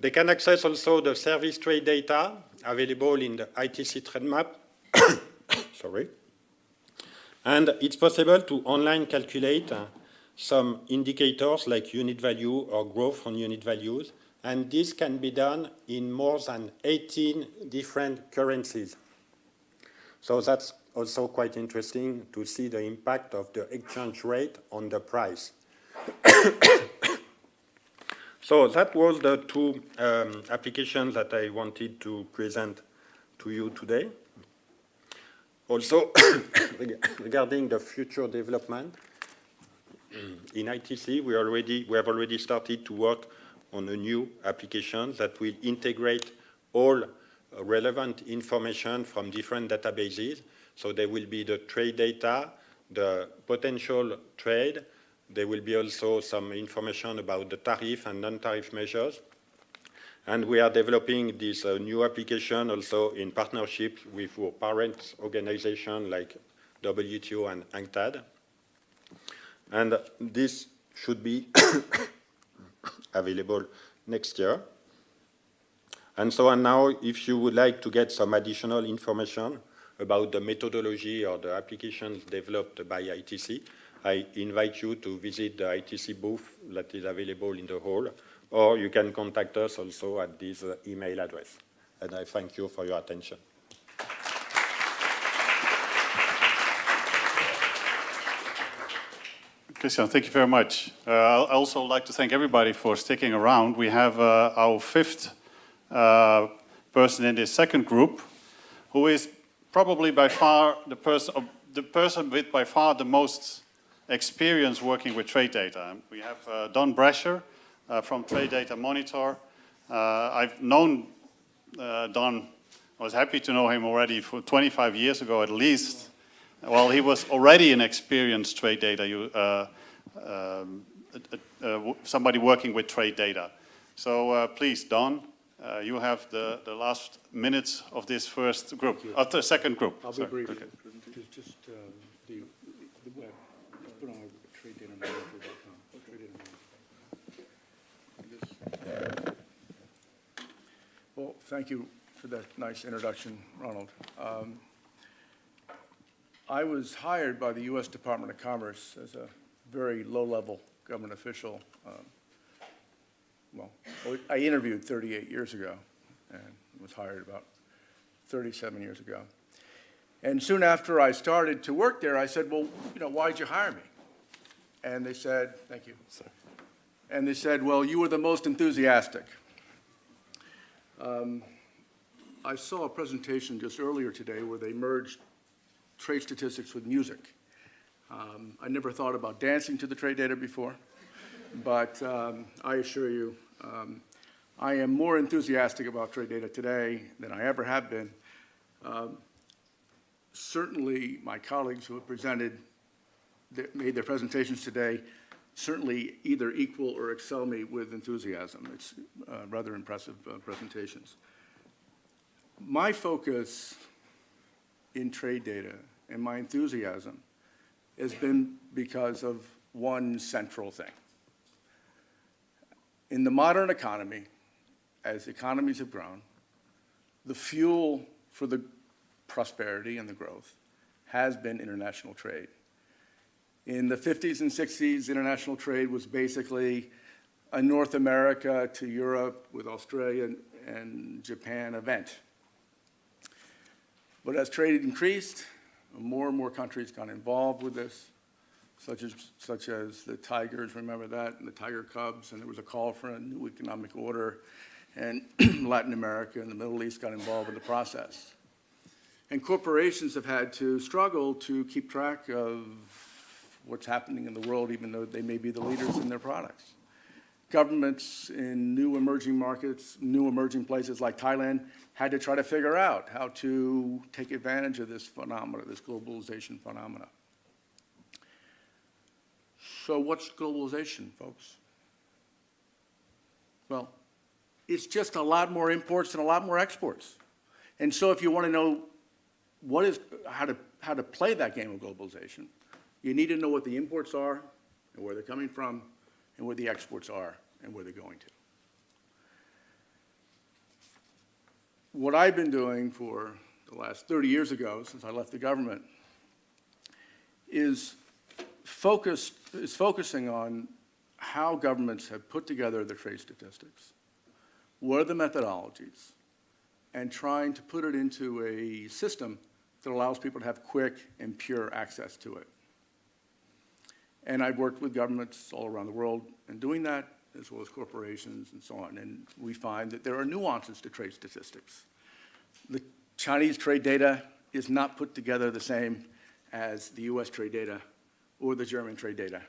They can access also the service trade data available in the ITC TradeMap. Sorry. And it's possible to online calculate some indicators like unit value or growth on unit values, and this can be done in more than 18 different currencies. So that's also quite interesting to see the impact of the exchange rate on the price. So that was the two applications that I wanted to present to you today. Also, regarding the future development, in ITC, we have already started to work on a new application that will integrate all relevant information from different databases. So there will be the trade data, the potential trade. There will be also some information about the tariff and non-tariff measures. And we are developing this new application also in partnership with our parent organization like WTO and UNCTAD. And this should be available next year. And so on now, if you would like to get some additional information about the methodology or the applications developed by ITC, I invite you to visit the ITC booth that is available in the hall, or you can contact us also at this email address. And I thank you for your attention. Christian, thank you very much. I'd also like to thank everybody for sticking around. We have our fifth person in this second group, who is probably by far the person with by far the most experience working with trade data. We have Don Brescher from Trade Data Monitor. I've known Don, I was happy to know him already for 25 years ago at least. Well, he was already an experienced trade data, somebody working with trade data. So please, Don, you have the last minutes of this first group, of the second group. I'll be brief. Okay. Just the web. Just put on TradeDataMonitor.com. Well, thank you for that nice introduction, Ronald. I was hired by the U.S. Department of Commerce as a very low-level government official. Well, I interviewed 38 years ago and was hired about 37 years ago. And soon after I started to work there, I said, well, why'd you hire me? And they said, thank you. Sorry. And they said, well, you were the most enthusiastic. I saw a presentation just earlier today where they merged trade statistics with music. I never thought about dancing to the trade data before, but I assure you, I am more enthusiastic about trade data today than I ever have been. Certainly, my colleagues who have made their presentations today certainly either equal or excel me with enthusiasm. It's rather impressive presentations. My focus in trade data and my enthusiasm has been because of one central thing. In the modern economy, as economies have grown, the fuel for the prosperity and the growth has been international trade. In the 50s and 60s, international trade was basically a North America to Europe with Australia and Japan event. But as trade increased, more and more countries got involved with this, such as the Tigers, remember that, and the Tiger Cubs, and there was a call for a new economic order, and Latin America and the Middle East got involved in the process. And corporations have had to struggle to keep track of what's happening in the world, even though they may be the leaders in their products. Governments in new emerging markets, new emerging places like Thailand, had to try to figure out how to take advantage of this phenomena, this globalization phenomena. So what's globalization, folks? Well, it's just a lot more imports and a lot more exports. And so if you want to know how to play that game of globalization, you need to know what the imports are and where they're coming from and where the exports are and where they're going to. What I've been doing for the last 30 years ago, since I left the government, is focusing on how governments have put together their trade statistics, what are the methodologies, and trying to put it into a system that allows people to have quick and pure access to it. And I've worked with governments all around the world in doing that, as well as corporations and so on. And we find that there are nuances to trade statistics. The Chinese trade data is not put together the same as the US trade data or the German trade data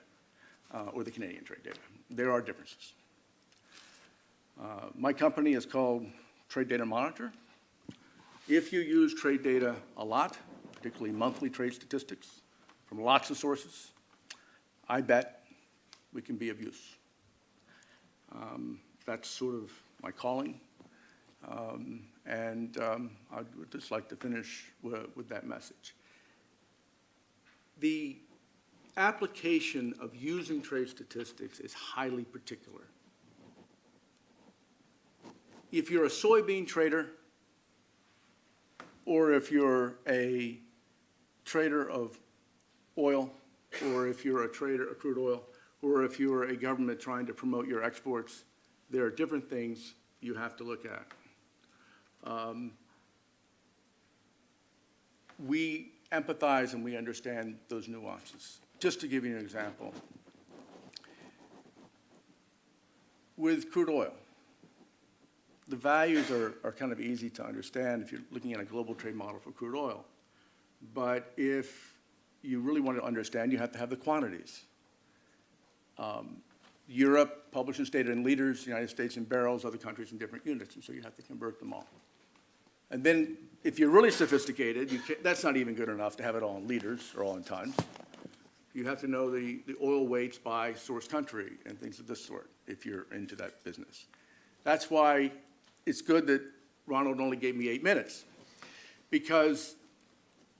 or the Canadian trade data. There are differences. My company is called Trade Data Monitor. If you use trade data a lot, particularly monthly trade statistics from lots of sources, I bet we can be of use. That's sort of my calling. I would just like to finish with that message. The application of using trade statistics is highly particular. If you're a soybean trader, or if you're a trader of oil, or if you're a trader of crude oil, or if you're a government trying to promote your exports, there are different things you have to look at. We empathize and we understand those nuances. Just to give you an example, with crude oil, the values are kind of easy to understand if you're looking at a global trade model for crude oil. But if you really want to understand, you have to have the quantities. Europe publishes data in liters, the United States in barrels, other countries in different units, and so you have to convert them all. And then if you're really sophisticated, that's not even good enough to have it all in liters or all in tons. You have to know the oil weights by source country and things of this sort if you're into that business. That's why it's good that Ronald only gave me 8 minutes, because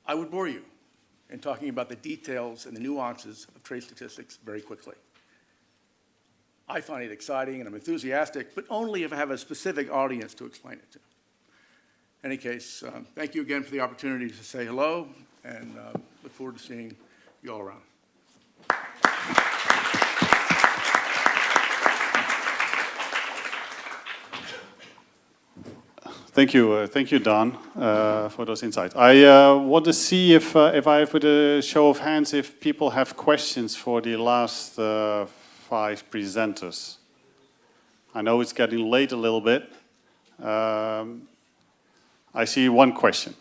I would bore you in talking about the details and the nuances of trade statistics very quickly. I find it exciting and I'm enthusiastic, but only if I have a specific audience to explain it to. In any case, thank you again for the opportunity to say hello, and look forward to seeing you all around. Thank you, Don, for those insights. I want to see if I have with a show of hands if people have questions for the last 5 presenters. I know it's getting late a little bit. I see one question.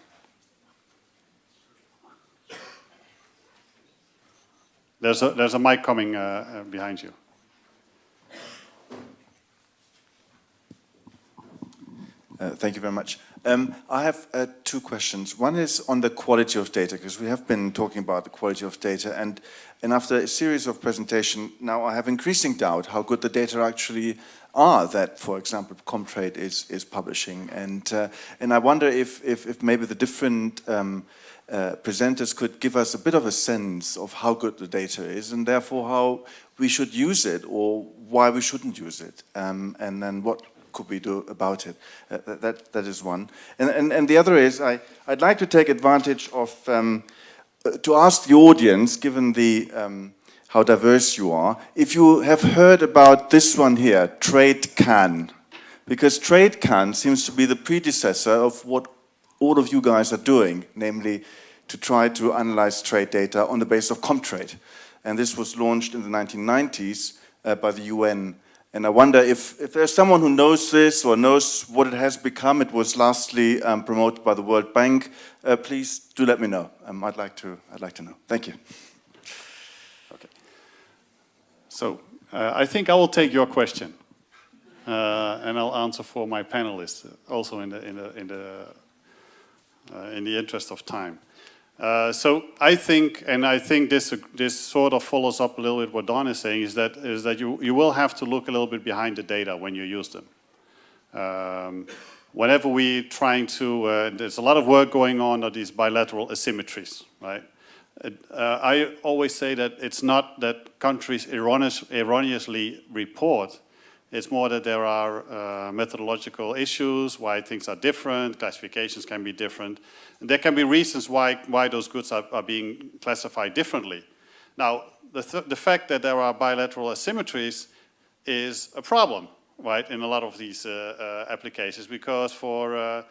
There's a mic coming behind you. Thank you very much. I have two questions. One is on the quality of data, because we have been talking about the quality of data, and after a series of presentations, now I have increasing doubt how good the data actually are that, for example, Comtrade is publishing. And I wonder if maybe the different presenters could give us a bit of a sense of how good the data is, and therefore how we should use it, or why we shouldn't use it, and then what could we do about it? That is one. And the other is, I'd like to take advantage of, to ask the audience, given the, how diverse you are, if you have heard about this one here, TradeCan. Because TradeCan seems to be the predecessor of what all of you guys are doing, namely to try to analyze trade data on the basis of Comtrade. And this was launched in the 1990s by the UN. And I wonder if there's someone who knows this or knows what it has become. It was lastly promoted by the World Bank. Please do let me know. I'd like to know. Thank you. Okay. So I think I will take your question, and I'll answer for my panelists also in the interest of time. So I think this sort of follows up a little bit what Don is saying, is that you will have to look a little bit behind the data when you use them. Whenever we're trying to, there's a lot of work going on these bilateral asymmetries, right? I always say that it's not that countries erroneously report. It's more that there are methodological issues, why things are different, classifications can be different. And there can be reasons why those goods are being classified differently. Now, the fact that there are bilateral asymmetries is a problem, right, in a lot of these applications, because for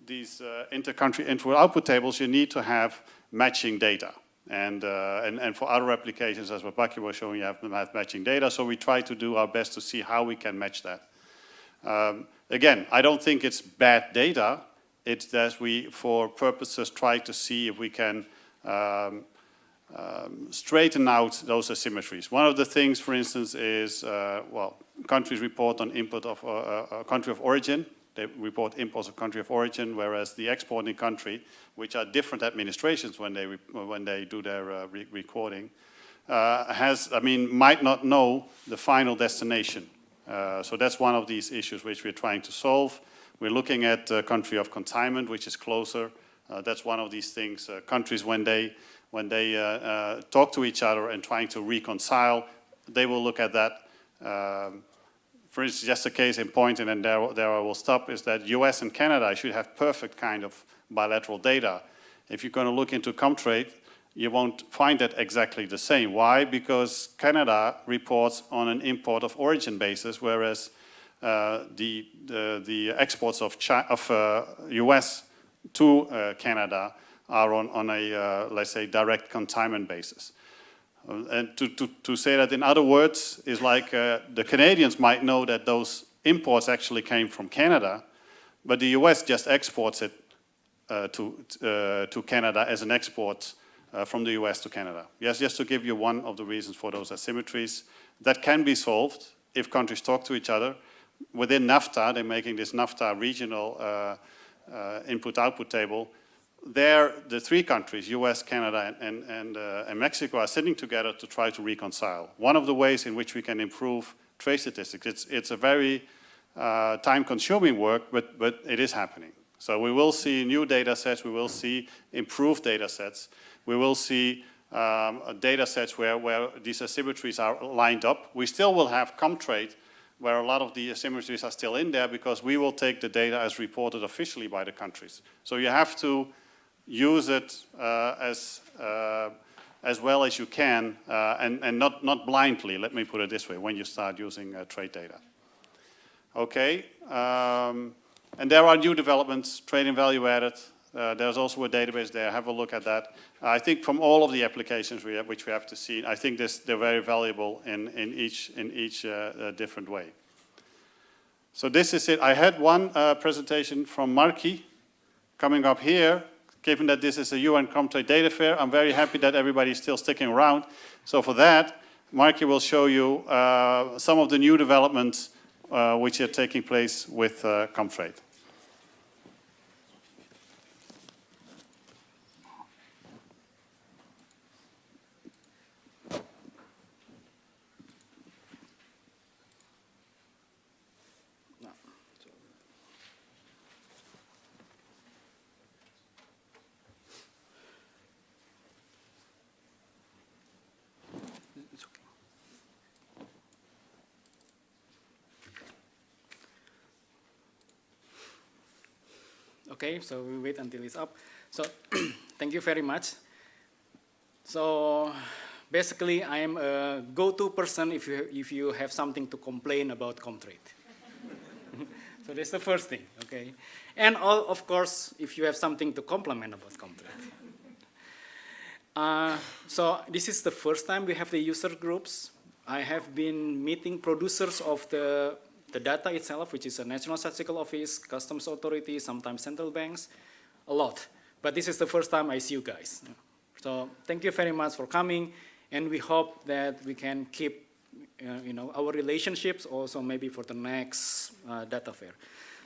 these inter-country input-output tables, you need to have matching data. And for other applications, as what Baki was showing, you have matching data. So we try to do our best to see how we can match that. Again, I don't think it's bad data. It's that we, for purposes, try to see if we can straighten out those asymmetries. One of the things, for instance, is, well, countries report on input of a country of origin. They report imports of country of origin, whereas the exporting country, which are different administrations when they do their recording, might not know the final destination. So that's one of these issues which we're trying to solve. We're looking at country of consignment, which is closer. That's one of these things. Countries, when they talk to each other and trying to reconcile, they will look at that. For instance, just a case in point, and then there I will stop, is that US and Canada should have perfect kind of bilateral data. If you're going to look into Comtrade, you won't find that exactly the same. Why? Because Canada reports on an import of origin basis, whereas the exports of US to Canada are on a, let's say, direct consignment basis. And to say that in other words is like the Canadians might know that those imports actually came from Canada, but the US just exports it to Canada as an export from the US to Canada. Yes, just to give you one of the reasons for those asymmetries. That can be solved if countries talk to each other. Within NAFTA, they're making this NAFTA regional input-output table. There, the three countries, US, Canada, and Mexico, are sitting together to try to reconcile. One of the ways in which we can improve trade statistics, it's a very time-consuming work, but it is happening. So we will see new data sets, we will see improved data sets, we will see data sets where these asymmetries are lined up. We still will have Comtrade, where a lot of the asymmetries are still in there, because we will take the data as reported officially by the countries. So you have to use it as well as you can, and not blindly, let me put it this way, when you start using trade data. Okay, and there are new developments, trade and value added. There's also a database there, have a look at that. I think from all of the applications which we have to see, I think they're very valuable in each different way. So this is it. I had one presentation from Marky coming up here. Given that this is a UN Comtrade Data Fair, I'm very happy that everybody's still sticking around. So for that, Marky will show you some of the new developments which are taking place with Comtrade. Okay, so we wait until it's up. So thank you very much. So basically, I am a go-to person if you have something to complain about Comtrade. So that's the first thing, okay? And of course, if you have something to compliment about Comtrade. So this is the first time we have the user groups. I have been meeting producers of the data itself, which is a National Statistical Office, Customs Authority, sometimes central banks, a lot. But this is the first time I see you guys. So thank you very much for coming, and we hope that we can keep our relationships also maybe for the next data fair.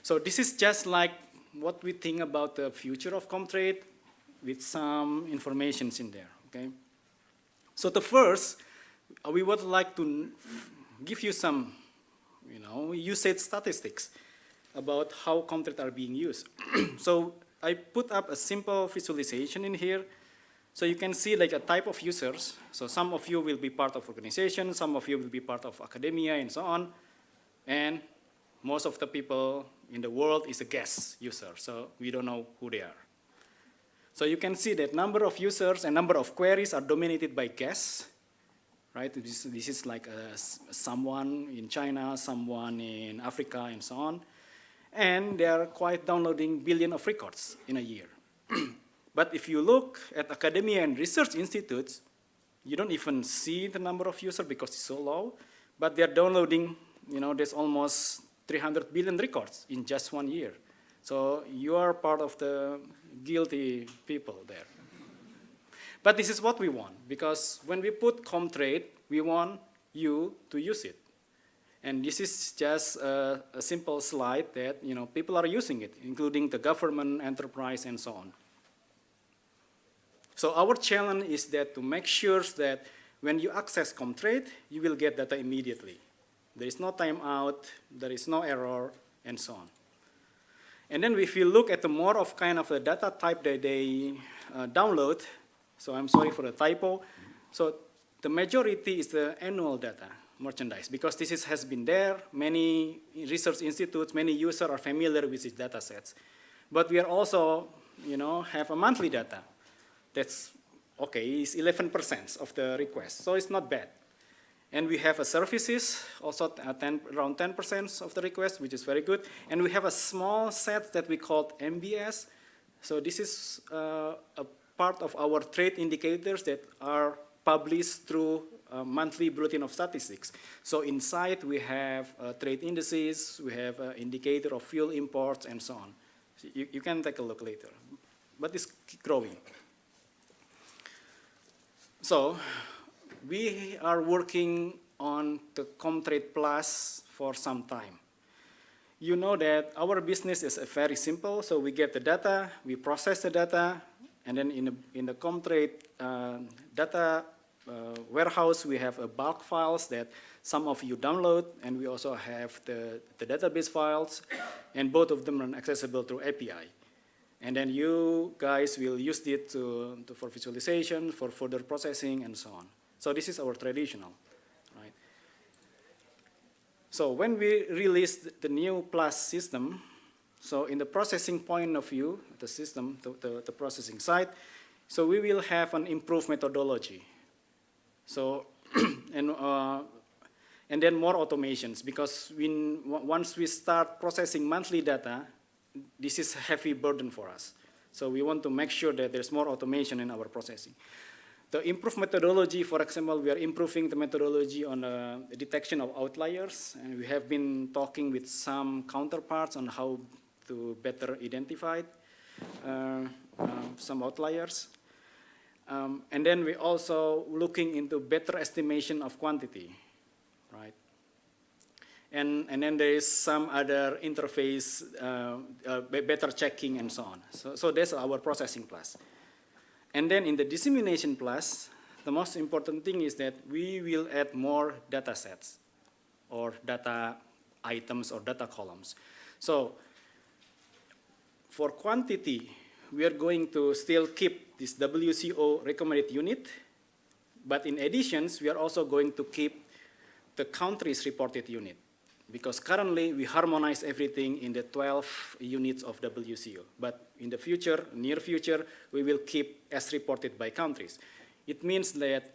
So this is just like what we think about the future of Comtrade with some information in there, okay? So the first, we would like to give you some usage statistics about how Comtrade are being used. So I put up a simple visualization in here. So you can see like a type of users. So some of you will be part of organization, some of you will be part of academia and so on. And most of the people in the world is a guest user, so we don't know who they are. So you can see that number of users and number of queries are dominated by guests. Right? This is like someone in China, someone in Africa, and so on. And they are quite downloading billion of records in a year. But if you look at academia and research institutes, you don't even see the number of users because it's so low. But they're downloading, there's almost 300 billion records in just 1 year. So you are part of the guilty people there. But this is what we want, because when we put Comtrade, we want you to use it. And this is just a simple slide that people are using it, including the government, enterprise, and so on. So our challenge is that to make sure that when you access Comtrade, you will get data immediately. There is no timeout, there is no error, and so on. And then if you look at the more of kind of the data type that they download, so I'm sorry for the typo. So the majority is the annual data, merchandise, because this has been there. Many research institutes, many users are familiar with these data sets. But we are also, have a monthly data. That's okay, it's 11% of the requests, so it's not bad. And we have a services, also around 10% of the requests, which is very good. And we have a small set that we call MBS. So this is a part of our trade indicators that are published through a monthly bulletin of statistics. So inside we have trade indices, we have an indicator of fuel imports, and so on. So you can take a look later, but it's growing. So we are working on the Comtrade Plus for some time. You know that our business is very simple, so we get the data, we process the data, and then in the Comtrade data warehouse, we have bulk files that some of you download, and we also have the database files, and both of them are accessible through API. And then you guys will use it for visualization, for further processing, and so on. So this is our traditional, right? So when we released the new Plus system, so in the processing point of view, the system, the processing side, so we will have an improved methodology. So, and then more automations, because once we start processing monthly data, this is a heavy burden for us. So we want to make sure that there's more automation in our processing. The improved methodology, for example, we are improving the methodology on the detection of outliers, and we have been talking with some counterparts on how to better identify some outliers. And then we're also looking into better estimation of quantity, right? and then there is some other interface, better checking and so on. So that's our processing plus. And then in the dissemination plus, the most important thing is that we will add more data sets or data items or data columns. So for quantity, we are going to still keep this WCO recommended unit, but in addition, we are also going to keep the countries reported unit, because currently we harmonize everything in the 12 units of WCO. But in the future, near future, we will keep as reported by countries. It means that,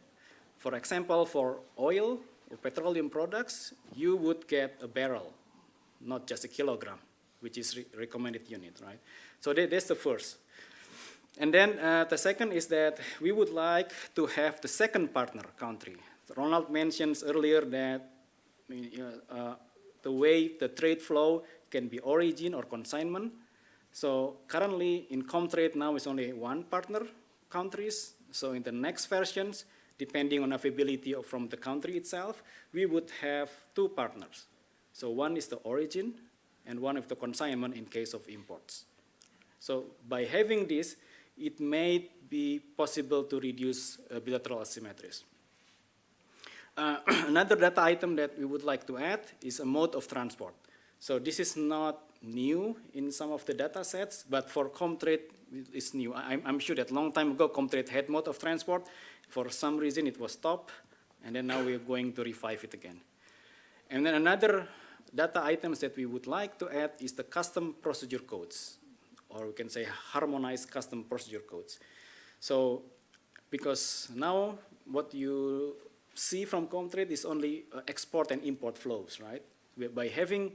for example, for oil or petroleum products, you would get a barrel, not just a kilogram, which is recommended unit, right? So that's the first. And then the second is that we would like to have the second partner country. Ronald mentions earlier that the way the trade flow can be origin or consignment. So currently in Comtrade now is only one partner countries. So in the next versions, depending on availability from the country itself, we would have two partners. So one is the origin and one of the consignment in case of imports. So by having this, it may be possible to reduce bilateral asymmetries. Another data item that we would like to add is a mode of transport. So this is not new in some of the data sets, but for Comtrade, it's new. I'm sure that long time ago, Comtrade had mode of transport. For some reason, it was stopped, and then now we're going to revive it again. And then another data items that we would like to add is the custom procedure codes, or we can say harmonized custom procedure codes. So, because now what you see from Comtrade is only export and import flows, right? By having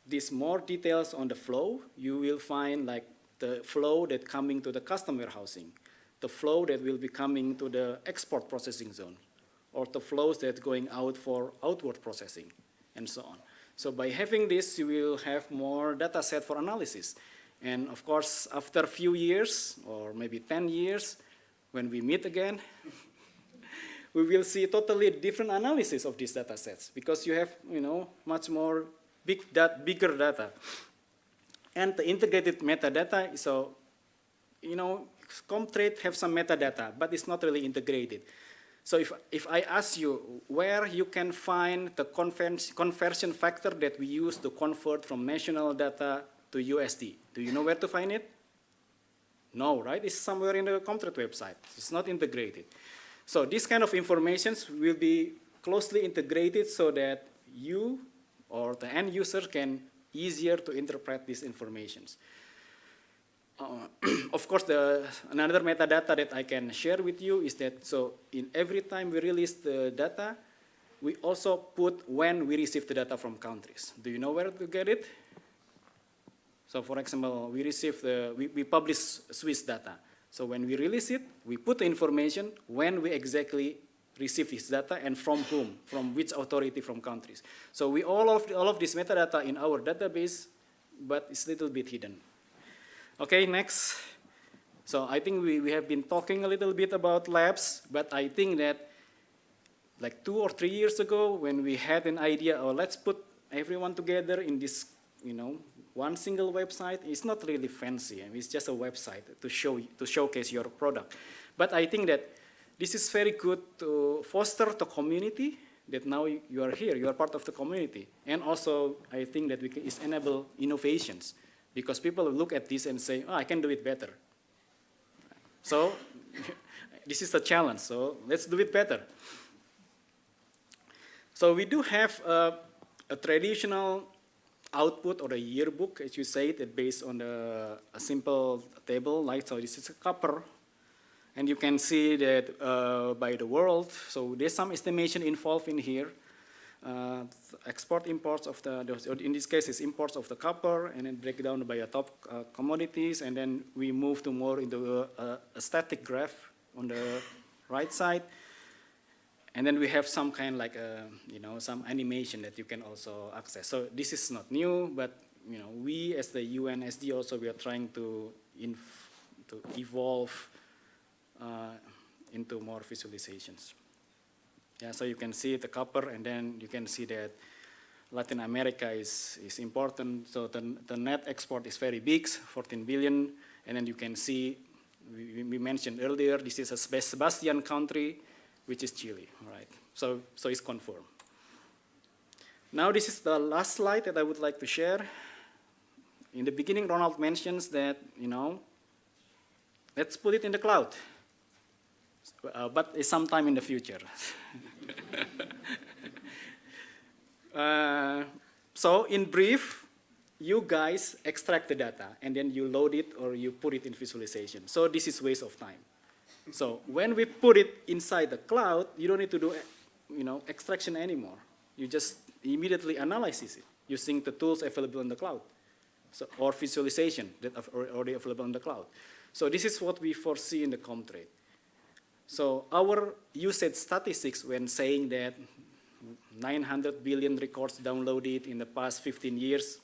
these more details on the flow, you will find like the flow that coming to the custom warehousing, the flow that will be coming to the export processing zone, or the flows that going out for outward processing, and so on. So by having this, you will have more data set for analysis. And of course, after a few years, or maybe 10 years, when we meet again, we will see totally different analysis of these data sets, because you have, much more bigger data. And the integrated metadata, so, Comtrade have some metadata, but it's not really integrated. So if I ask you where you can find the conversion factor that we use to convert from national data to USD, do you know where to find it? No, right? It's somewhere in the Comtrade website. It's not integrated. So this kind of information will be closely integrated so that you or the end user can easier to interpret these informations. Of course, another metadata that I can share with you is that, so in every time we release the data, we also put when we receive the data from countries. Do you know where to get it? So for example, we publish Swiss data. So when we release it, we put the information when we exactly receive this data and from whom, from which authority from countries. So we all of this metadata in our database, but it's a little bit hidden. Okay, next. So I think we have been talking a little bit about labs, but I think that like 2 or 3 years ago, when we had an idea, oh, let's put everyone together in this, one single website, it's not really fancy. I mean, it's just a website to showcase your product. But I think that this is very good to foster the community, that now you are here, you are part of the community. And also, I think that it's enable innovations, because people look at this and say, oh, I can do it better. So this is a challenge, so let's do it better. So we do have a traditional output or a yearbook, as you say, that based on a simple table, like, so this is a copper. And you can see that by the world, so there's some estimation involved in here. Export imports of in this case, it's imports of the copper, and then break down by a top commodities, and then we move to more into a static graph on the right side. And then we have some kind like, some animation that you can also access. So this is not new, but we as the UNSD also, we are trying to evolve into more visualizations. Yeah, so you can see the copper, and then you can see that Latin America is important. So the net export is very big, 14 billion. And then you can see, we mentioned earlier, this is a Sebastian country, which is Chile, right? So it's confirmed. Now this is the last slide that I would like to share. In the beginning, Ronald mentions that, let's put it in the cloud, but it's sometime in the future. So in brief, you guys extract the data and then you load it or you put it in visualization. So this is waste of time. So when we put it inside the cloud, you don't need to do extraction anymore. You just immediately analyze it using the tools available in the cloud. So, or visualization that are already available in the cloud. So this is what we foresee in the Comtrade. So our usage statistics when saying that 900 billion records downloaded in the past 15 years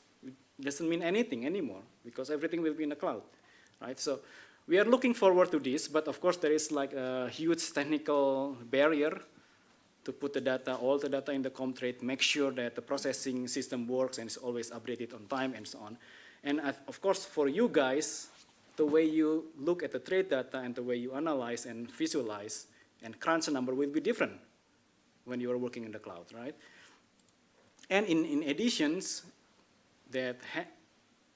doesn't mean anything anymore because everything will be in the cloud, right? So we are looking forward to this, but of course there is like a huge technical barrier to put the data, all the data in the Comtrade, make sure that the processing system works and is always updated on time and so on. And of course for you guys, the way you look at the trade data and the way you analyze and visualize and crunch a number will be different when you are working in the cloud, right? And in additions, that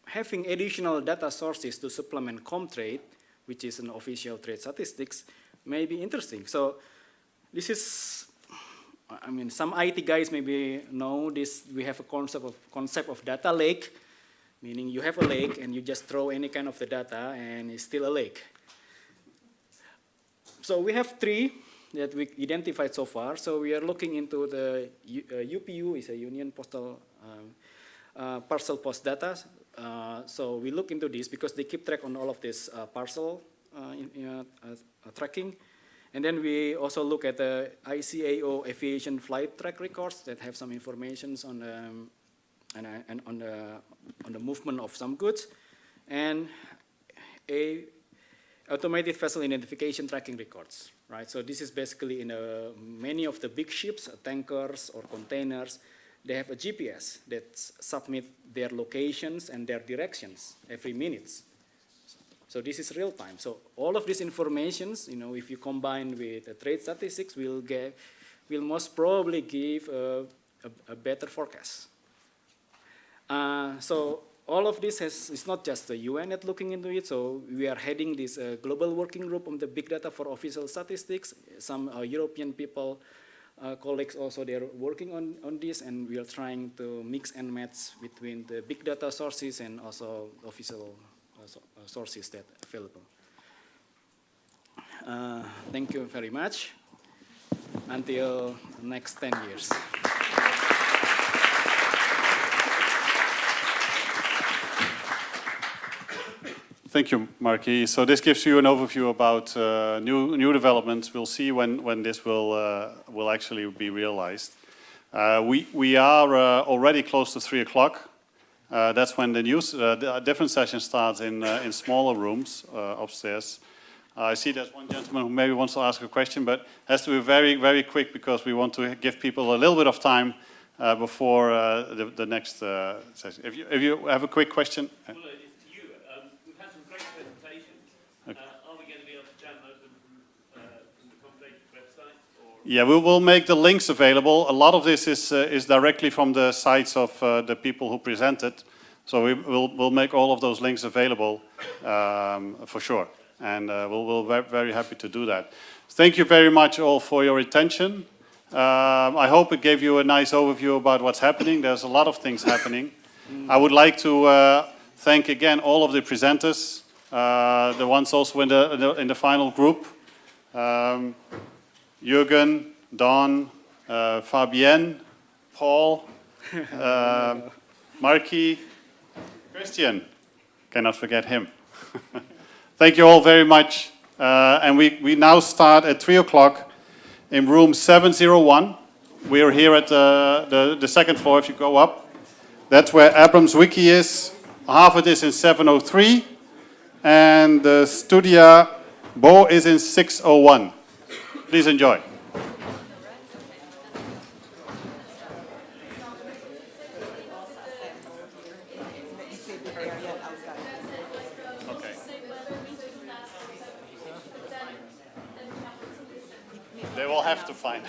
having additional data sources to supplement Comtrade, which is an official trade statistics, may be interesting. So this is, I mean, some IT guys maybe know this. We have a concept of data lake, meaning you have a lake and you just throw any kind of the data and it's still a lake. So we have 3 that we identified so far. So we are looking into the UPU, is a Union Postal Parcel Post data. So we look into this because they keep track on all of this parcel tracking. And then we also look at the ICAO aviation flight track records that have some information on the movement of some goods, and automated vessel identification tracking records, right? So this is basically in many of the big ships, tankers or containers, they have a GPS that submit their locations and their directions every minute. So this is real time. So all of these informations, if you combine with the trade statistics, will most probably give a better forecast. So all of this is not just the UN that looking into it. So we are heading this global working group on the big data for official statistics. Some European people, colleagues also, they're working on this, and we are trying to mix and match between the big data sources and also official sources that are available. Thank you very much. Until next 10 years. Thank you, Marky. So this gives you an overview about new developments. We'll see when this will actually be realized. We are already close to 3 o'clock. That's when the different session starts in smaller rooms upstairs. I see there's one gentleman who maybe wants to ask a question, but has to be very, very quick because we want to give people a little bit of time before the next session. If you have a quick question. Well, it's to you. We've had some great presentations. Okay. Are we going to be able to download them from the Comtrade website? Or? Yeah, we will make the links available. A lot of this is directly from the sites of the people who presented. So we'll make all of those links available for sure. And we'll be very happy to do that. Thank you very much all for your attention. I hope it gave you a nice overview about what's happening. There's a lot of things happening. I would like to thank again all of the presenters, the ones also in the final group. Jürgen, Don, Fabienne, Paul, Marky, Christian, cannot forget him. Thank you all very much. And we now start at 3 o'clock in room 701. We are here at the second floor if you go up. That's where Abrams Wiki is. Harvard is in 703. And the Studia Bo is in 601. Please enjoy. all have to find.